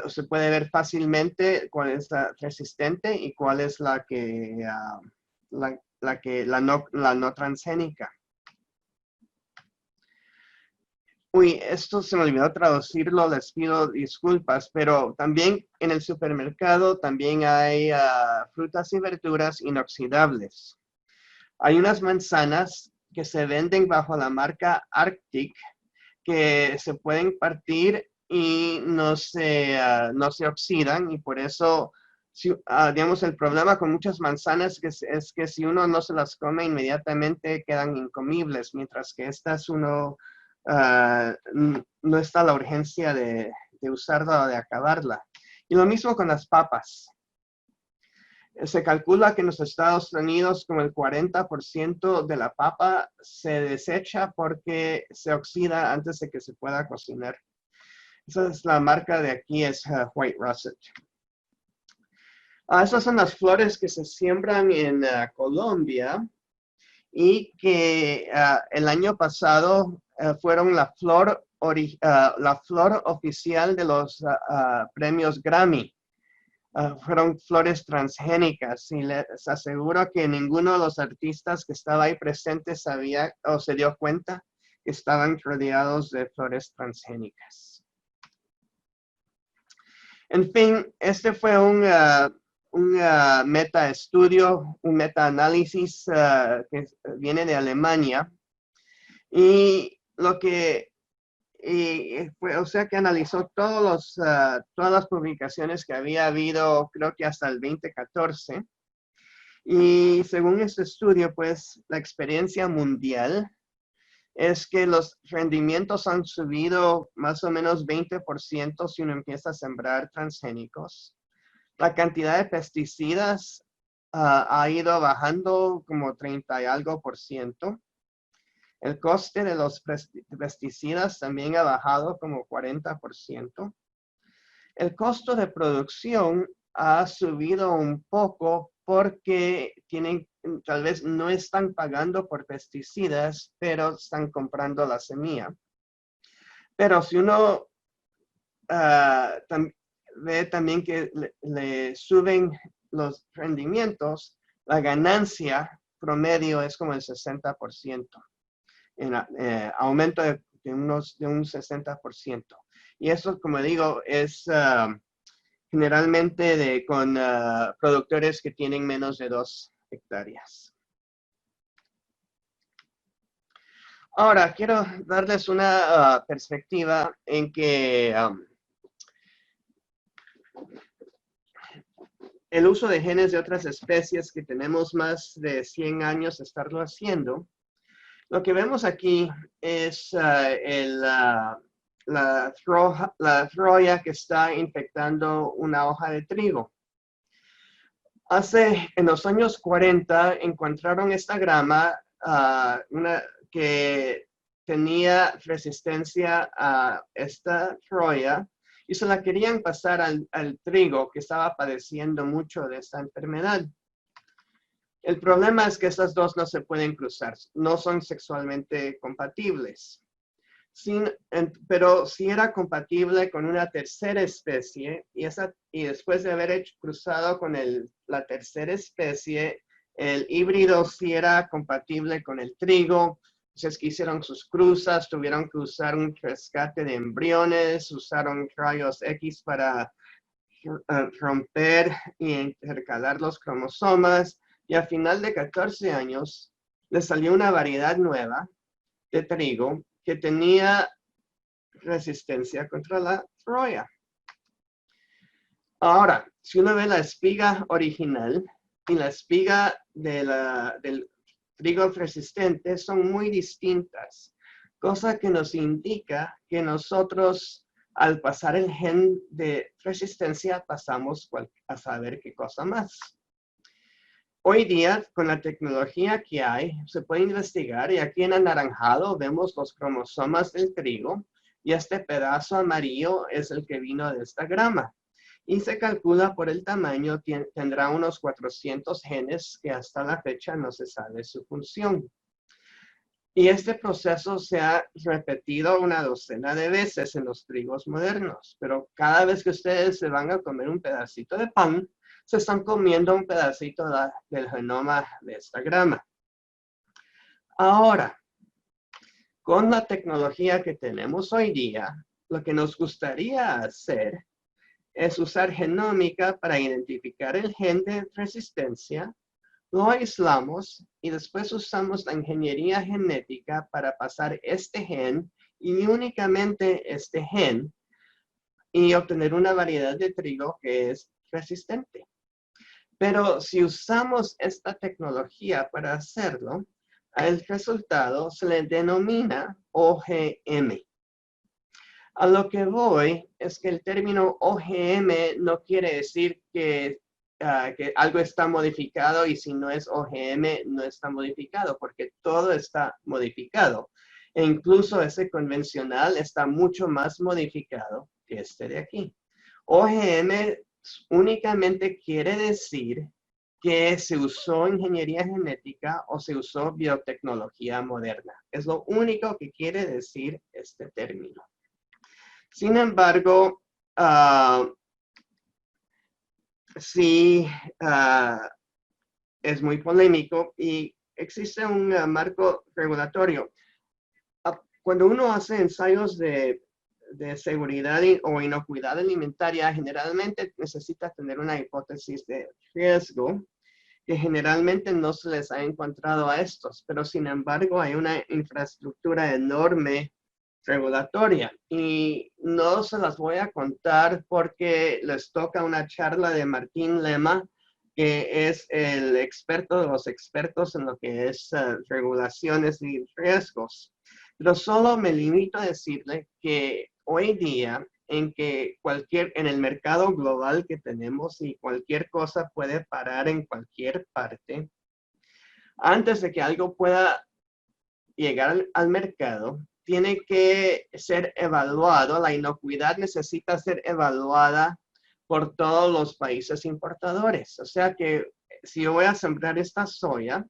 Se puede ver fácilmente cuál es la resistente y cuál es la no transgénica. Uy, esto se me olvidó traducirlo, les pido disculpas, pero también en el supermercado también hay frutas y verduras inoxidables. Hay unas manzanas que se venden bajo la marca Arctic que se pueden partir y no se oxidan y por eso, digamos, el problema con muchas manzanas es que si uno no se las come inmediatamente quedan incomibles, mientras que estas no está la urgencia de usarla o de acabarla. Y lo mismo con las papas. Se calcula que en los Estados Unidos como el 40% de la papa se desecha porque se oxida antes de que se pueda cocinar. Esa es la marca de aquí, es White Russet. Esas son las flores que se siembran en Colombia y que el año pasado fueron la flor oficial de los premios Grammy. Fueron flores transgénicas y les aseguro que ninguno de los artistas que estaba ahí presente sabía o se dio cuenta que estaban rodeados de flores transgénicas. En fin, este fue un meta-estudio, un meta-análisis que viene de Alemania y lo que fue, o sea que analizó todas las publicaciones que había habido, creo que hasta el 2014. Y según este estudio, pues la experiencia mundial es que los rendimientos han subido más o menos 20% si uno empieza a sembrar transgénicos. La cantidad de pesticidas ha ido bajando como 30 y algo %. El coste de los pesticidas también ha bajado como 40%. El costo de producción ha subido un poco porque tal vez no están pagando por pesticidas, pero están comprando la semilla. Pero si uno ve también que le suben los rendimientos, la ganancia promedio es como el 60%. En aumento de un 60%. Y eso, como digo, es generalmente con productores que tienen menos de 2 hectáreas. Ahora, quiero darles una perspectiva en que el uso de genes de otras especies que tenemos más de 100 años de estarlo haciendo. Lo que vemos aquí es la froya que está infectando una hoja de trigo. En los años 40 encontraron esta grama que tenía resistencia a esta froya y se la querían pasar al trigo que estaba padeciendo mucho de esta enfermedad. El problema es que estas dos no se pueden cruzar, no son sexualmente compatibles. Pero sí era compatible con una tercera especie y después de haber cruzado con la tercera especie, el híbrido sí era compatible con el trigo. Entonces que hicieron sus cruzas, tuvieron que usar un rescate de embriones, usaron rayos X para romper y intercalar los cromosomas. Y al final de 14 años, le salió una variedad nueva de trigo que tenía resistencia contra la froya. Ahora, si uno ve la espiga original y la espiga del trigo resistente, son muy distintas, cosa que nos indica que nosotros, al pasar el gen de resistencia, pasamos a saber qué cosa más. Hoy día, con la tecnología que hay, se puede investigar y aquí en anaranjado vemos los cromosomas del trigo y este pedazo amarillo es el que vino de esta grama. Y se calcula por el tamaño, tendrá unos 400 genes que hasta la fecha no se sabe su función. Y este proceso se ha repetido una docena de veces en los trigos modernos, pero cada vez que ustedes se van a comer un pedacito de pan, se están comiendo un pedacito del genoma de esta grama. Ahora, con la tecnología que tenemos hoy día, lo que nos gustaría hacer es usar genómica para identificar el gen de resistencia, lo aislamos y después usamos la ingeniería genética para pasar este gen y únicamente este gen y obtener una variedad de trigo que es resistente. Pero si usamos esta tecnología para hacerlo, el resultado se le denomina OGM. A lo que voy es que el término OGM no quiere decir que que algo está modificado y si no es OGM no está modificado, porque todo está modificado. E incluso ese convencional está mucho más modificado que este de aquí. OGM únicamente quiere decir que se usó ingeniería genética o se usó biotecnología moderna. Es lo único que quiere decir este término. Sin embargo, sí es muy polémico y existe un marco regulatorio. Cuando uno hace ensayos de seguridad o inocuidad alimentaria, generalmente necesita tener una hipótesis de riesgo, que generalmente no se les ha encontrado a estos, pero sin embargo hay una infraestructura enorme regulatoria y no se las voy a contar porque les toca una charla de Martín Lema, que es el experto de los expertos en lo que es regulaciones y riesgos. Pero solo me limito a decirle que hoy día en el mercado global que tenemos y cualquier cosa puede parar en cualquier parte, antes de que algo pueda llegar al mercado, tiene que ser evaluado, la inocuidad necesita ser evaluada por todos los países importadores. O sea que si yo voy a sembrar esta soya,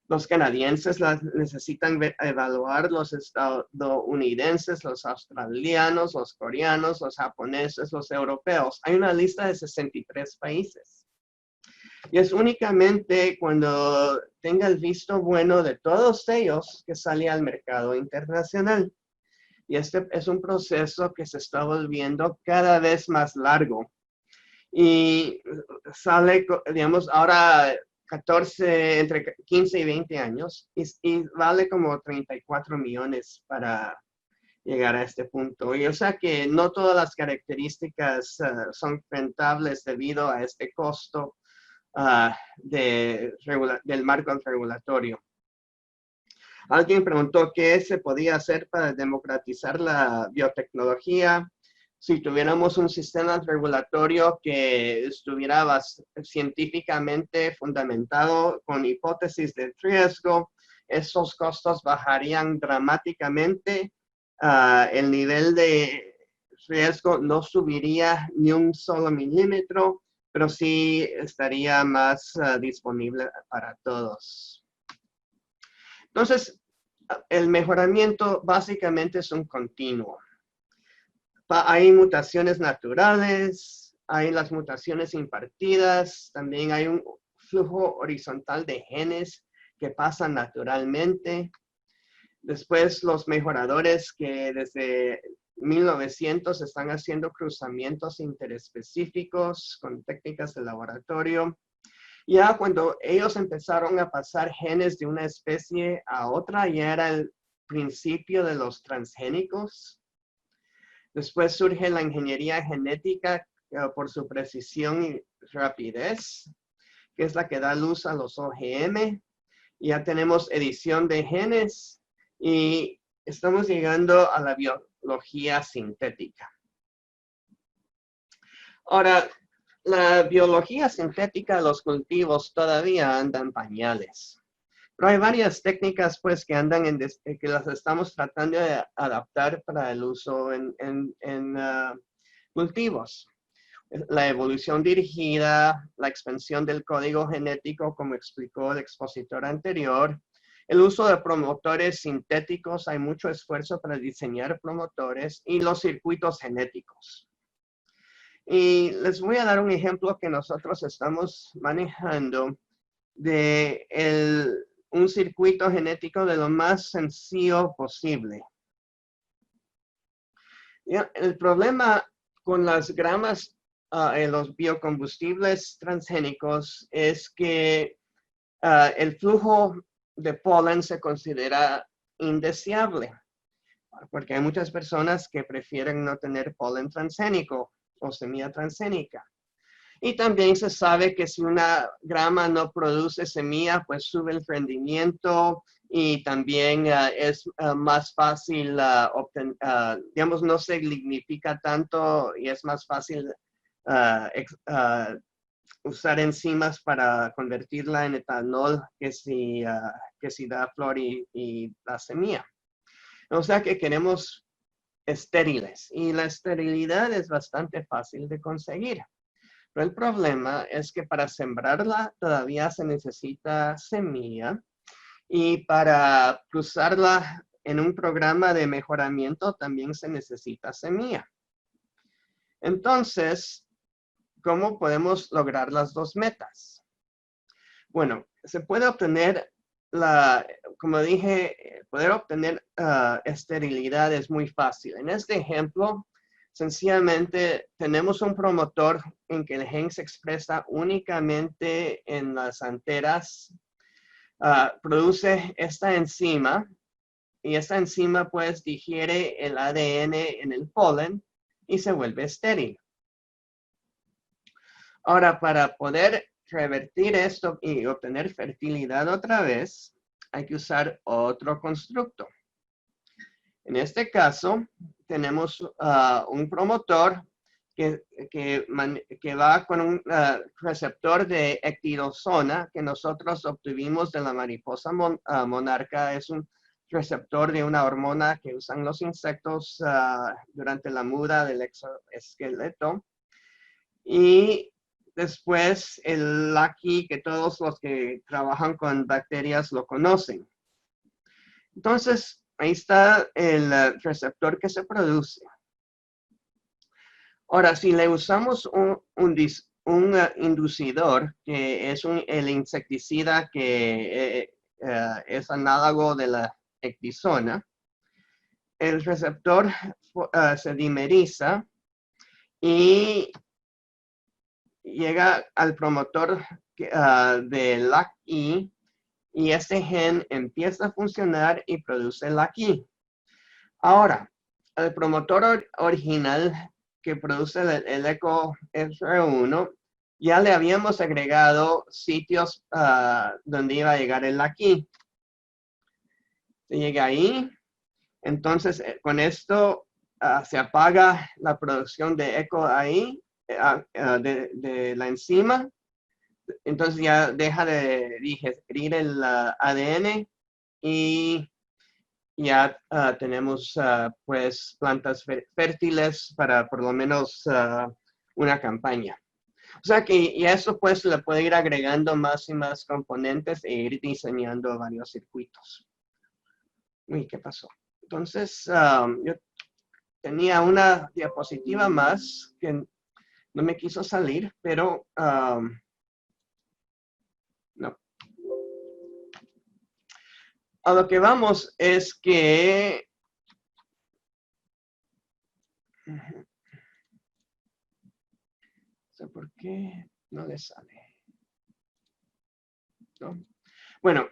los canadienses la necesitan evaluar, los estadounidenses, los australianos, los coreanos, los japoneses, los europeos. Hay una lista de 63 países. Y es únicamente cuando tenga el visto bueno de todos ellos que sale al mercado internacional. Y este es un proceso que se está volviendo cada vez más largo. Y sale, digamos, ahora entre 15 y 20 años y vale como 34 millones para llegar a este punto. Y o sea que no todas las características son rentables debido a este costo del marco regulatorio. Alguien preguntó qué se podía hacer para democratizar la biotecnología. Si tuviéramos un sistema regulatorio que estuviera científicamente fundamentado con hipótesis de riesgo, esos costos bajarían dramáticamente. El nivel de riesgo no subiría ni un solo milímetro, pero sí estaría más disponible para todos. Entonces, el mejoramiento básicamente es un continuo. Hay mutaciones naturales, hay las mutaciones impartidas, también hay un flujo horizontal de genes que pasan naturalmente. Después los mejoradores que desde 1900 están haciendo cruzamientos interespecíficos con técnicas de laboratorio. Ya cuando ellos empezaron a pasar genes de una especie a otra, ya era el principio de los transgénicos. Después surge la ingeniería genética por su precisión y rapidez, que es la que da luz a los OGM. Ya tenemos edición de genes y estamos llegando a la biología sintética. Ahora, la biología sintética de los cultivos todavía anda en pañales. Pero hay varias técnicas pues que que las estamos tratando de adaptar para el uso en cultivos. La evolución dirigida, la expansión del código genético, como explicó el expositor anterior, el uso de promotores sintéticos, hay mucho esfuerzo para diseñar promotores y los circuitos genéticos. Y les voy a dar un ejemplo que nosotros estamos manejando de un circuito genético de lo más sencillo posible. El problema con las gramas en los biocombustibles transgénicos es que el flujo de polen se considera indeseable, porque hay muchas personas que prefieren no tener polen transgénico o semilla transgénica. Y también se sabe que si una grama no produce semilla, pues sube el rendimiento y también es más fácil digamos, no se lignifica tanto y es más fácil usar enzimas para convertirla en etanol que si da flor y la semilla. O sea que queremos estériles y la esterilidad es bastante fácil de conseguir. Pero el problema es que para sembrarla todavía se necesita semilla y para cruzarla en un programa de mejoramiento también se necesita semilla. Entonces, ¿cómo podemos lograr las dos metas? Bueno, se puede obtener como dije, poder obtener esterilidad es muy fácil. En este ejemplo, sencillamente tenemos un promotor en que el gen se expresa únicamente en las anteras, produce esta enzima y esta enzima pues digiere el ADN en el polen y se vuelve estéril. Ahora, para poder revertir esto y obtener fertilidad otra vez, hay que usar otro constructo. En este caso, tenemos un promotor que va con un receptor de ecdisona que nosotros obtuvimos de la mariposa monarca. Es un receptor de una hormona que usan los insectos durante la muda del exoesqueleto. Y después el Lucky, que todos los que trabajan con bacterias lo conocen. Entonces, ahí está el receptor que se produce. Ahora, si le usamos un inducidor, que es el insecticida que es análogo de la ecdisona, el receptor se dimeriza y llega al promotor de LAC-I y este gen empieza a funcionar y produce LAC-I. Ahora, el promotor original que produce el ECO FR1, ya le habíamos agregado sitios donde iba a llegar el LAC-I. Se llega ahí, entonces con esto se apaga la producción de ECO ahí, de la enzima, entonces ya deja de digerir el ADN y ya tenemos pues plantas fértiles para por lo menos una campaña. O sea que ya eso pues le puede ir agregando más y más componentes e ir diseñando varios circuitos. Uy, ¿qué pasó? Entonces yo tenía una diapositiva más que no me quiso salir, pero no. A lo que vamos es que no sé por qué no le sale. ¿No? Bueno,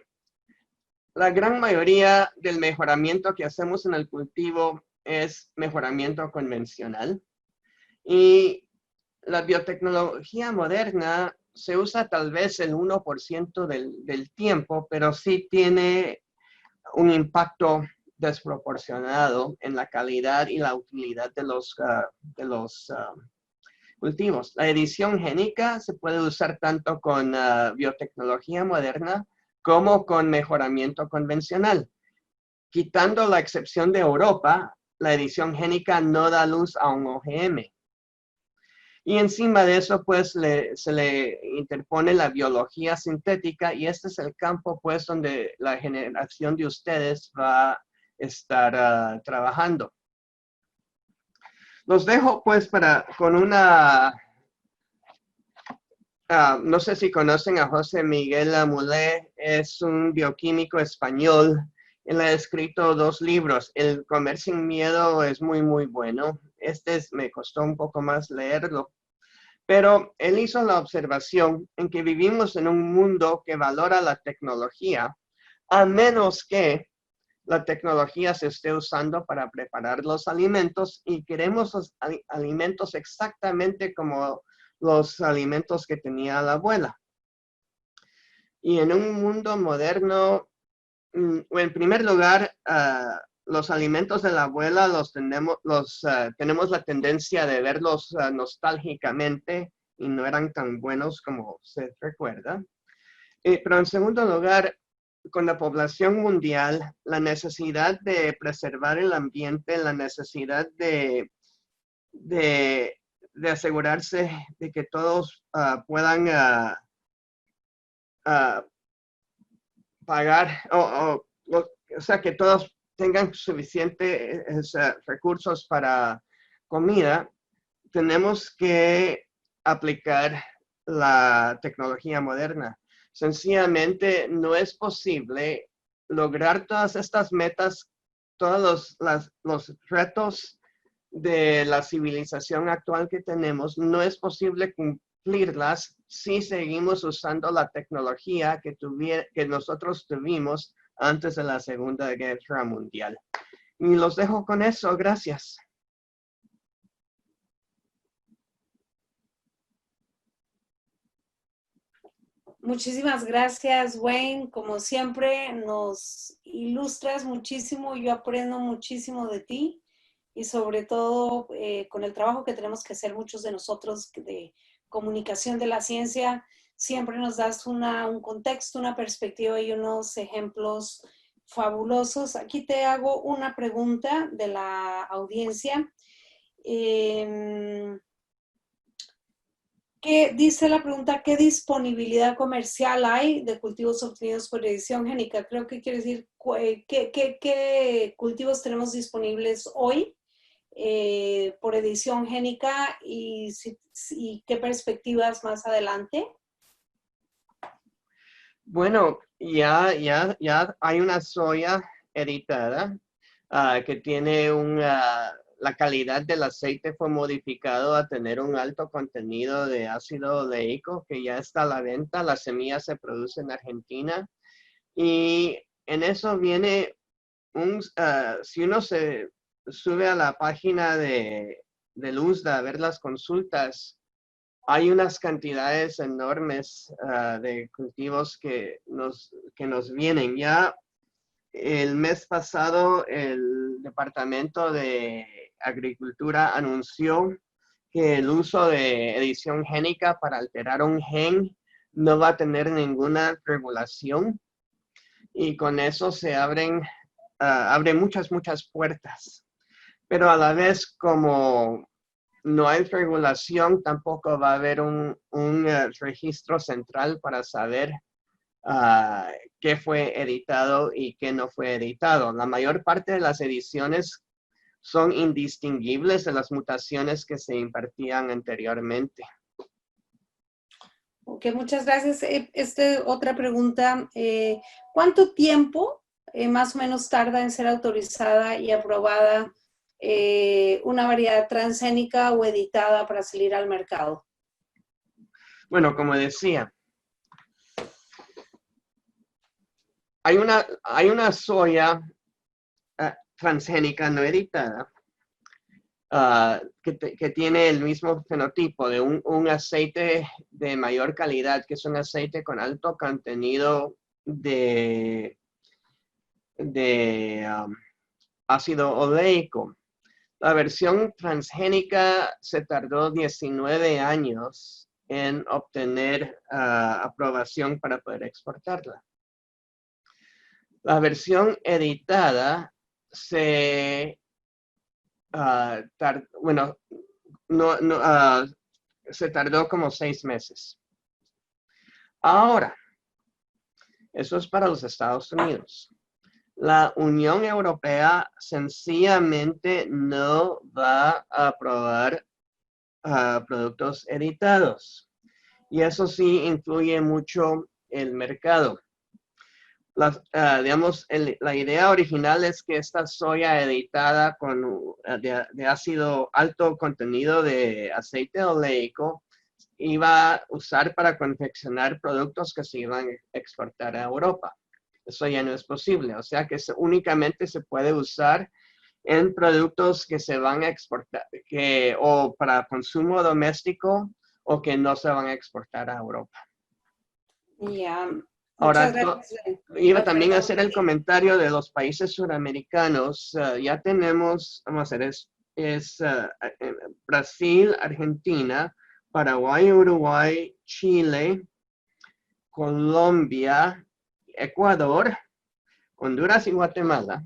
la gran mayoría del mejoramiento que hacemos en el cultivo es mejoramiento convencional. Y la biotecnología moderna se usa tal vez el 1% del tiempo, pero sí tiene un impacto desproporcionado en la calidad y la utilidad de los cultivos. La edición génica se puede usar tanto con biotecnología moderna como con mejoramiento convencional. Quitando la excepción de Europa, la edición génica no da luz a un OGM. Y encima de eso, pues, se le interpone la biología sintética y este es el campo, pues, donde la generación de ustedes va a estar trabajando. Los dejo, pues, con una... no sé si conocen a José Miguel Amulé, es un bioquímico español. Él ha escrito 2 libros. El Comer sin Miedo es muy, muy bueno. Me costó un poco más leerlo. Pero él hizo la observación en que vivimos en un mundo que valora la tecnología, a menos que la tecnología se esté usando para preparar los alimentos y queremos los alimentos exactamente como los alimentos que tenía la abuela. Y en un mundo moderno, en primer lugar, los alimentos de la abuela tenemos la tendencia de verlos nostálgicamente y no eran tan buenos como se recuerda. Pero en segundo lugar, con la población mundial, la necesidad de preservar el ambiente, la necesidad de asegurarse de que todos puedan pagar, o sea, que todos tengan suficientes recursos para comida, tenemos que aplicar la tecnología moderna. Sencillamente no es posible lograr todas estas metas, todos los retos de la civilización actual que tenemos, no es posible cumplirlas si seguimos usando la tecnología que nosotros tuvimos antes de la Segunda Guerra Mundial. Y los dejo con eso. Gracias. Muchísimas gracias, Wayne. Como siempre, nos ilustras muchísimo. Yo aprendo muchísimo de ti y sobre todo con el trabajo que tenemos que hacer muchos de nosotros de comunicación de la ciencia. Siempre nos das un contexto, una perspectiva y unos ejemplos fabulosos. Aquí te hago una pregunta de la audiencia. ¿Qué dice la pregunta? ¿Qué disponibilidad comercial hay de cultivos obtenidos por edición génica? Creo que quiere decir qué cultivos tenemos disponibles hoy por edición génica y qué perspectivas más adelante. Bueno, ya hay una soya editada que tiene la calidad del aceite fue modificado a tener un alto contenido de ácido oleico que ya está a la venta. La semilla se produce en Argentina y en eso viene si uno se sube a la página del USDA a ver las consultas, hay unas cantidades enormes de cultivos que nos vienen. Ya el mes pasado el Departamento de Agricultura anunció que el uso de edición génica para alterar un gen no va a tener ninguna regulación y con eso se abre muchas puertas. Pero a la vez, como no hay regulación, tampoco va a haber un registro central para saber qué fue editado y qué no fue editado. La mayor parte de las ediciones son indistinguibles de las mutaciones que se impartían anteriormente. Ok, muchas gracias. Otra pregunta. ¿Cuánto tiempo más o menos tarda en ser autorizada y aprobada una variedad transgénica o editada para salir al mercado? Bueno, como decía, hay una soya transgénica no editada que tiene el mismo fenotipo de un aceite de mayor calidad, que es un aceite con alto contenido de ácido oleico. La versión transgénica se tardó 19 años en obtener aprobación para poder exportarla. La versión editada se se tardó como 6 meses. Ahora, eso es para los Estados Unidos. La Unión Europea sencillamente no va a aprobar productos editados. Y eso sí influye mucho el mercado. Digamos, la idea original es que esta soya editada de alto contenido de aceite oleico iba a usar para confeccionar productos que se iban a exportar a Europa. Eso ya no es posible, o sea que únicamente se puede usar en productos que se van a exportar, o para consumo doméstico o que no se van a exportar a Europa. Ya. Ahora, iba también a hacer el comentario de los países suramericanos. Ya tenemos, vamos a ver, es Brasil, Argentina, Paraguay, Uruguay, Chile, Colombia, Ecuador, Honduras y Guatemala.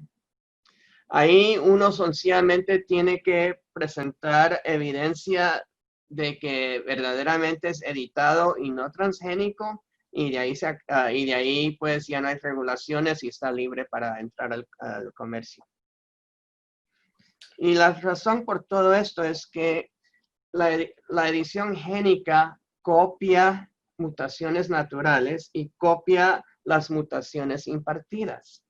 Ahí uno sencillamente tiene que presentar evidencia de que verdaderamente es editado y no transgénico, y de ahí pues ya no hay regulaciones y está libre para entrar al comercio. Y la razón por todo esto es que la edición génica copia mutaciones naturales y copia las mutaciones impartidas.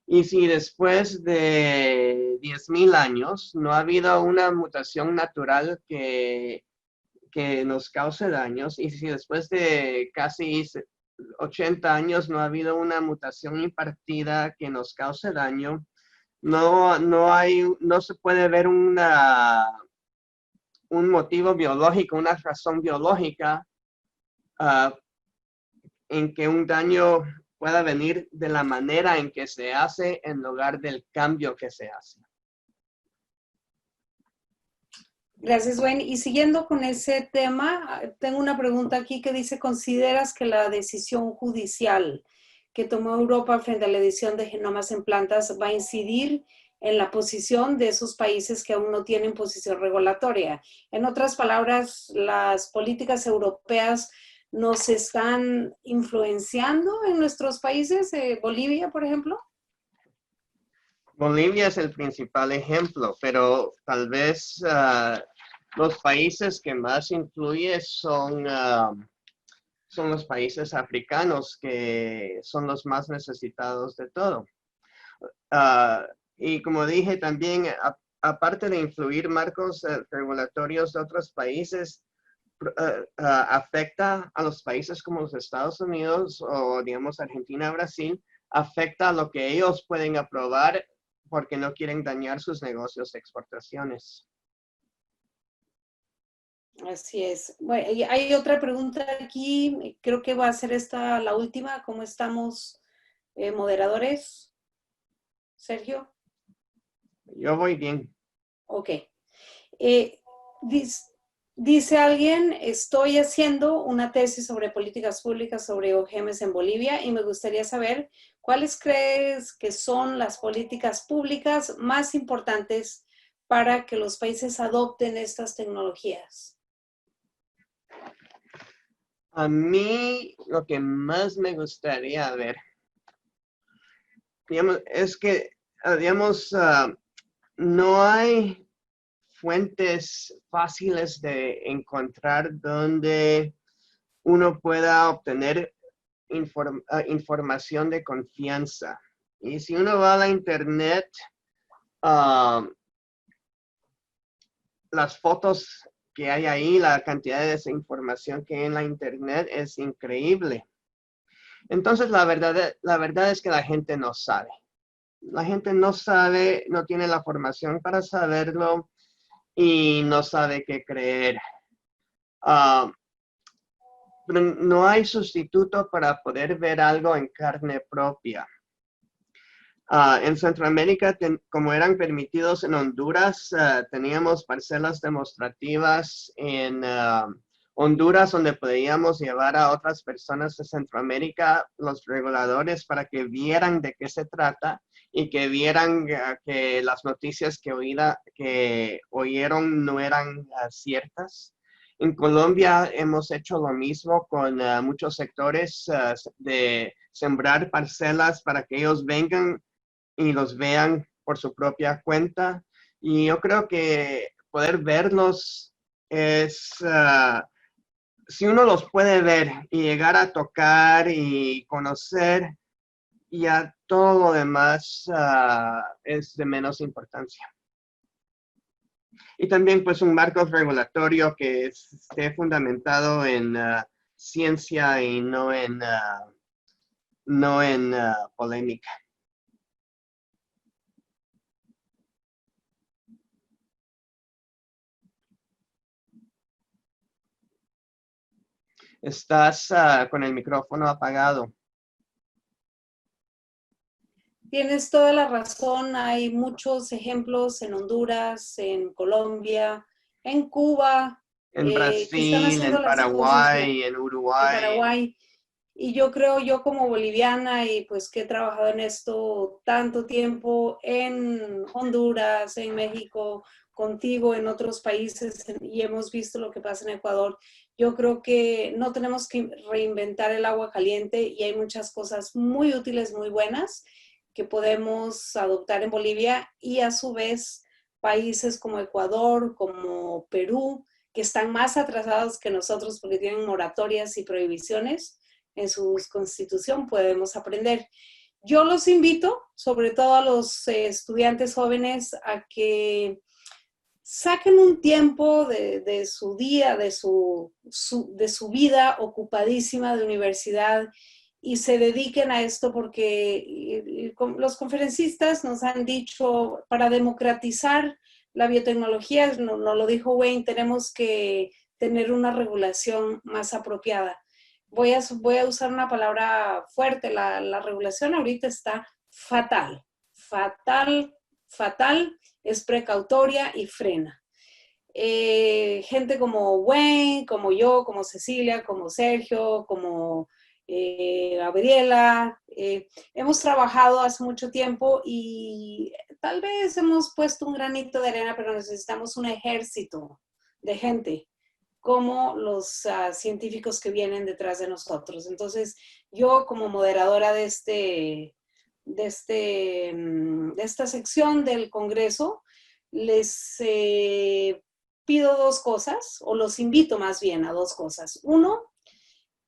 Y si después de 10.000 años no ha habido una mutación natural que nos cause daños, y si después de casi 80 años no ha habido una mutación impartida que nos cause daño, no se puede ver un motivo biológico, una razón biológica en que un daño pueda venir de la manera en que se hace en lugar del cambio que se hace. Gracias, Wayne. Y siguiendo con ese tema, tengo una pregunta aquí que dice, ¿consideras que la decisión judicial que tomó Europa frente a la edición de genomas en plantas va a incidir en la posición de esos países que aún no tienen posición regulatoria? En otras palabras, ¿las políticas europeas nos están influenciando en nuestros países? Bolivia, por ejemplo. Bolivia es el principal ejemplo, pero tal vez los países que más influyen son los países africanos, que son los más necesitados de todo. Y como dije también, aparte de influir marcos regulatorios de otros países, afecta a los países como los Estados Unidos o digamos Argentina, Brasil, afecta a lo que ellos pueden aprobar porque no quieren dañar sus negocios de exportaciones. Así es. Bueno, y hay otra pregunta aquí, creo que va a ser esta la última. ¿Cómo estamos, moderadores? Sergio. Yo voy bien. Ok. Dice alguien, estoy haciendo una tesis sobre políticas públicas sobre OGMs en Bolivia y me gustaría saber cuáles crees que son las políticas públicas más importantes para que los países adopten estas tecnologías. A mí lo que más me gustaría ver, digamos, es que, digamos, no hay fuentes fáciles de encontrar donde uno pueda obtener información de confianza. Y si uno va a la internet, las fotos que hay ahí, la cantidad de desinformación que hay en la internet es increíble. Entonces, la verdad es que la gente no sabe. La gente no sabe, no tiene la formación para saberlo y no sabe qué creer. Pero no hay sustituto para poder ver algo en carne propia. En Centroamérica, como eran permitidos en Honduras, teníamos parcelas demostrativas en Honduras donde podíamos llevar a otras personas de Centroamérica, los reguladores, para que vieran de qué se trata y que vieran que las noticias que oyeron no eran ciertas. En Colombia hemos hecho lo mismo con muchos sectores de sembrar parcelas para que ellos vengan y los vean por su propia cuenta. Y yo creo que poder verlos es, si uno los puede ver y llegar a tocar y conocer, ya todo lo demás es de menos importancia. Y también pues un marco regulatorio que esté fundamentado en ciencia y no en polémica. Estás con el micrófono apagado. Tienes toda la razón, hay muchos ejemplos en Honduras, en Colombia, en Cuba, En que están Brasil, haciendo en las cosas bien Paraguay, en en Uruguay. Paraguay. Y yo creo, yo como boliviana y pues que he trabajado en esto tanto tiempo en Honduras, en México, contigo, en otros países y hemos visto lo que pasa en Ecuador, yo creo que no tenemos que reinventar el agua caliente y hay muchas cosas muy útiles, muy buenas que podemos adoptar en Bolivia y a su vez países como Ecuador, como Perú, que están más atrasados que nosotros porque tienen moratorias y prohibiciones en su constitución, podemos aprender. Yo los invito, sobre todo a los estudiantes jóvenes, a que saquen un tiempo de su día, de su vida ocupadísima de universidad y se dediquen a esto porque los conferencistas nos han dicho, para democratizar la biotecnología, nos lo dijo Wayne, tenemos que tener una regulación más apropiada. Voy a usar una palabra fuerte, la regulación ahorita está fatal, fatal, fatal, es precautoria y frena. Gente como Wayne, como yo, como Cecilia, como Sergio, como Gabriela, hemos trabajado hace mucho tiempo y tal vez hemos puesto un granito de arena, pero necesitamos un ejército de gente como los científicos que vienen detrás de nosotros. Entonces, yo como moderadora de esta sección del Congreso, les pido dos cosas, o los invito más bien a dos cosas. Uno,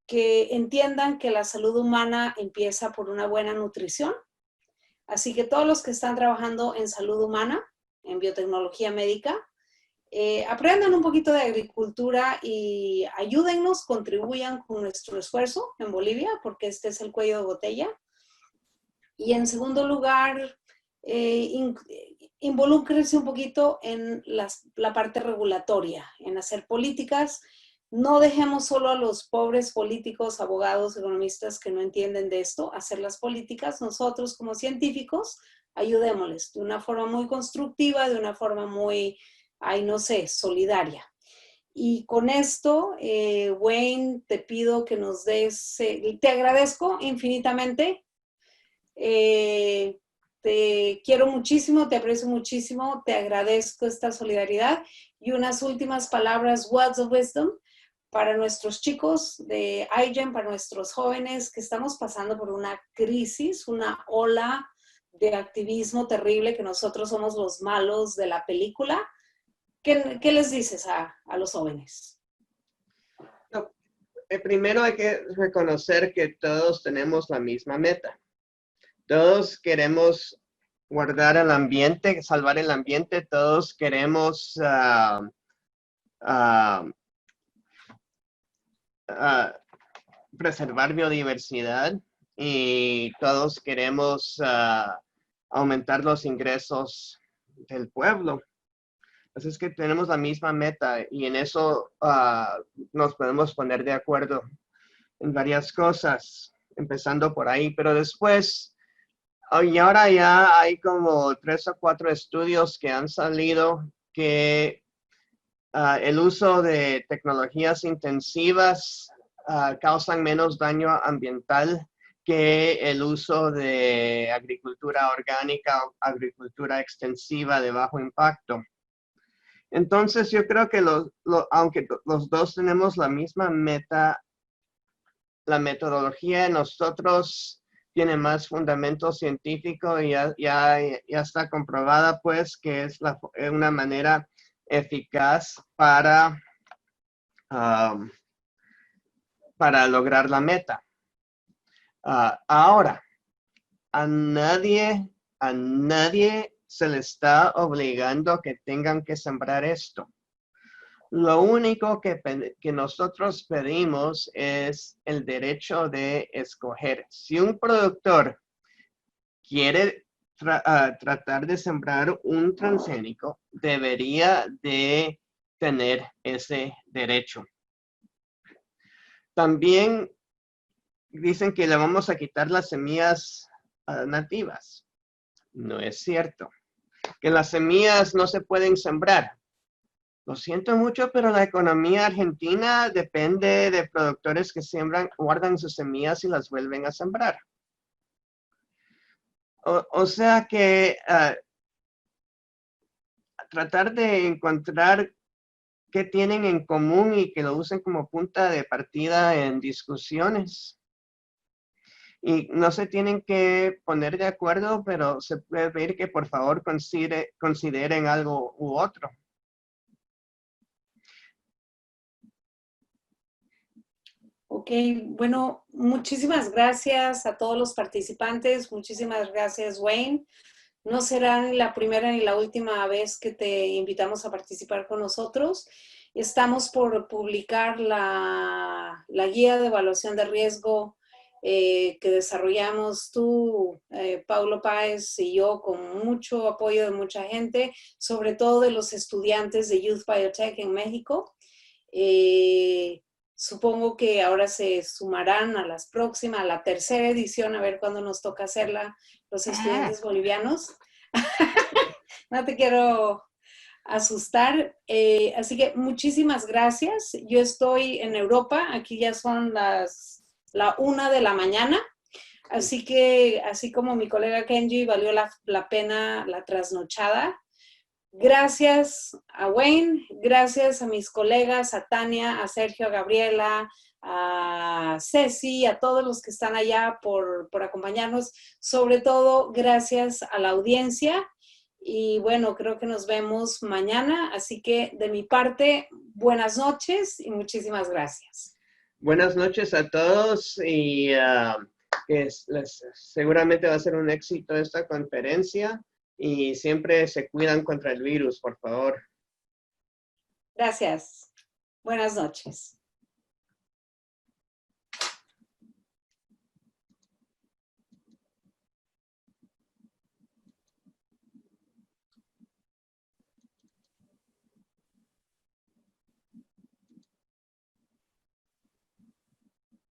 que entiendan que la salud humana empieza por una buena nutrición. Así que todos los que están trabajando en salud humana, en biotecnología médica, aprendan un poquito de agricultura y ayúdennos, contribuyan con nuestro esfuerzo en Bolivia, porque este es el cuello de botella. Y en segundo lugar, involúcrense un poquito en la parte regulatoria, en hacer políticas. No dejemos solo a los pobres políticos, abogados, economistas que no entienden de esto, hacer las políticas. Nosotros como científicos, ayudémosles de una forma muy constructiva, de una forma muy, ay, no sé, solidaria. Y con esto, Wayne, te pido que nos des, te agradezco infinitamente. Te quiero muchísimo, te aprecio muchísimo, te agradezco esta solidaridad y unas últimas palabras, words of wisdom, para nuestros chicos de iGEM, para nuestros jóvenes que estamos pasando por una crisis, una ola de activismo terrible, que nosotros somos los malos de la película. ¿Qué les dices a los jóvenes? No, primero hay que reconocer que todos tenemos la misma meta. Todos queremos guardar el ambiente, salvar el ambiente, todos queremos preservar biodiversidad y todos queremos aumentar los ingresos del pueblo. Así es que tenemos la misma meta y en eso nos podemos poner de acuerdo en varias cosas, empezando por ahí, pero después, y ahora ya hay como 3 o 4 estudios que han salido que el uso de tecnologías intensivas causan menos daño ambiental que el uso de agricultura orgánica o agricultura extensiva de bajo impacto. Entonces yo creo que aunque los dos tenemos la misma meta, la metodología de nosotros tiene más fundamento científico y ya está comprobada pues que es una manera eficaz para lograr la meta. Ahora, a nadie se le está obligando a que tengan que sembrar esto. Lo único que nosotros pedimos es el derecho de escoger. Si un productor quiere tratar de sembrar un transgénico, debería de tener ese derecho. También dicen que le vamos a quitar las semillas nativas. No es cierto. Que las semillas no se pueden sembrar. Lo siento mucho, pero la economía argentina depende de productores que siembran, guardan sus semillas y las vuelven a sembrar. O sea que tratar de encontrar qué tienen en común y que lo usen como punta de partida en discusiones. Y no se tienen que poner de acuerdo, pero se puede pedir que por favor consideren algo u otro. Ok, bueno, muchísimas gracias a todos los participantes. Muchísimas gracias, Wayne. No será ni la primera ni la última vez que te invitamos a participar con nosotros. Estamos por publicar la guía de evaluación de riesgo que desarrollamos tú, Paulo Páez y yo, con mucho apoyo de mucha gente, sobre todo de los estudiantes de Youth Biotech en México. Supongo que ahora se sumarán a las próximas, a la tercera edición, a ver cuándo nos toca hacerla los estudiantes bolivianos. No te quiero asustar. Así que muchísimas gracias. Yo estoy en Europa, aquí ya son la 1 de la mañana. Así que, así como mi colega Kenji, valió la pena la trasnochada. Gracias a Wayne, gracias a mis colegas, a Tania, a Sergio, a Gabriela, a Ceci, a todos los que están allá por acompañarnos. Sobre todo, gracias a la audiencia. Y bueno, creo que nos vemos mañana. Así que de mi parte, buenas noches y muchísimas gracias. Buenas noches a todos y seguramente va a ser un éxito esta conferencia. Y siempre se cuidan contra el virus, por favor. Gracias. Buenas noches.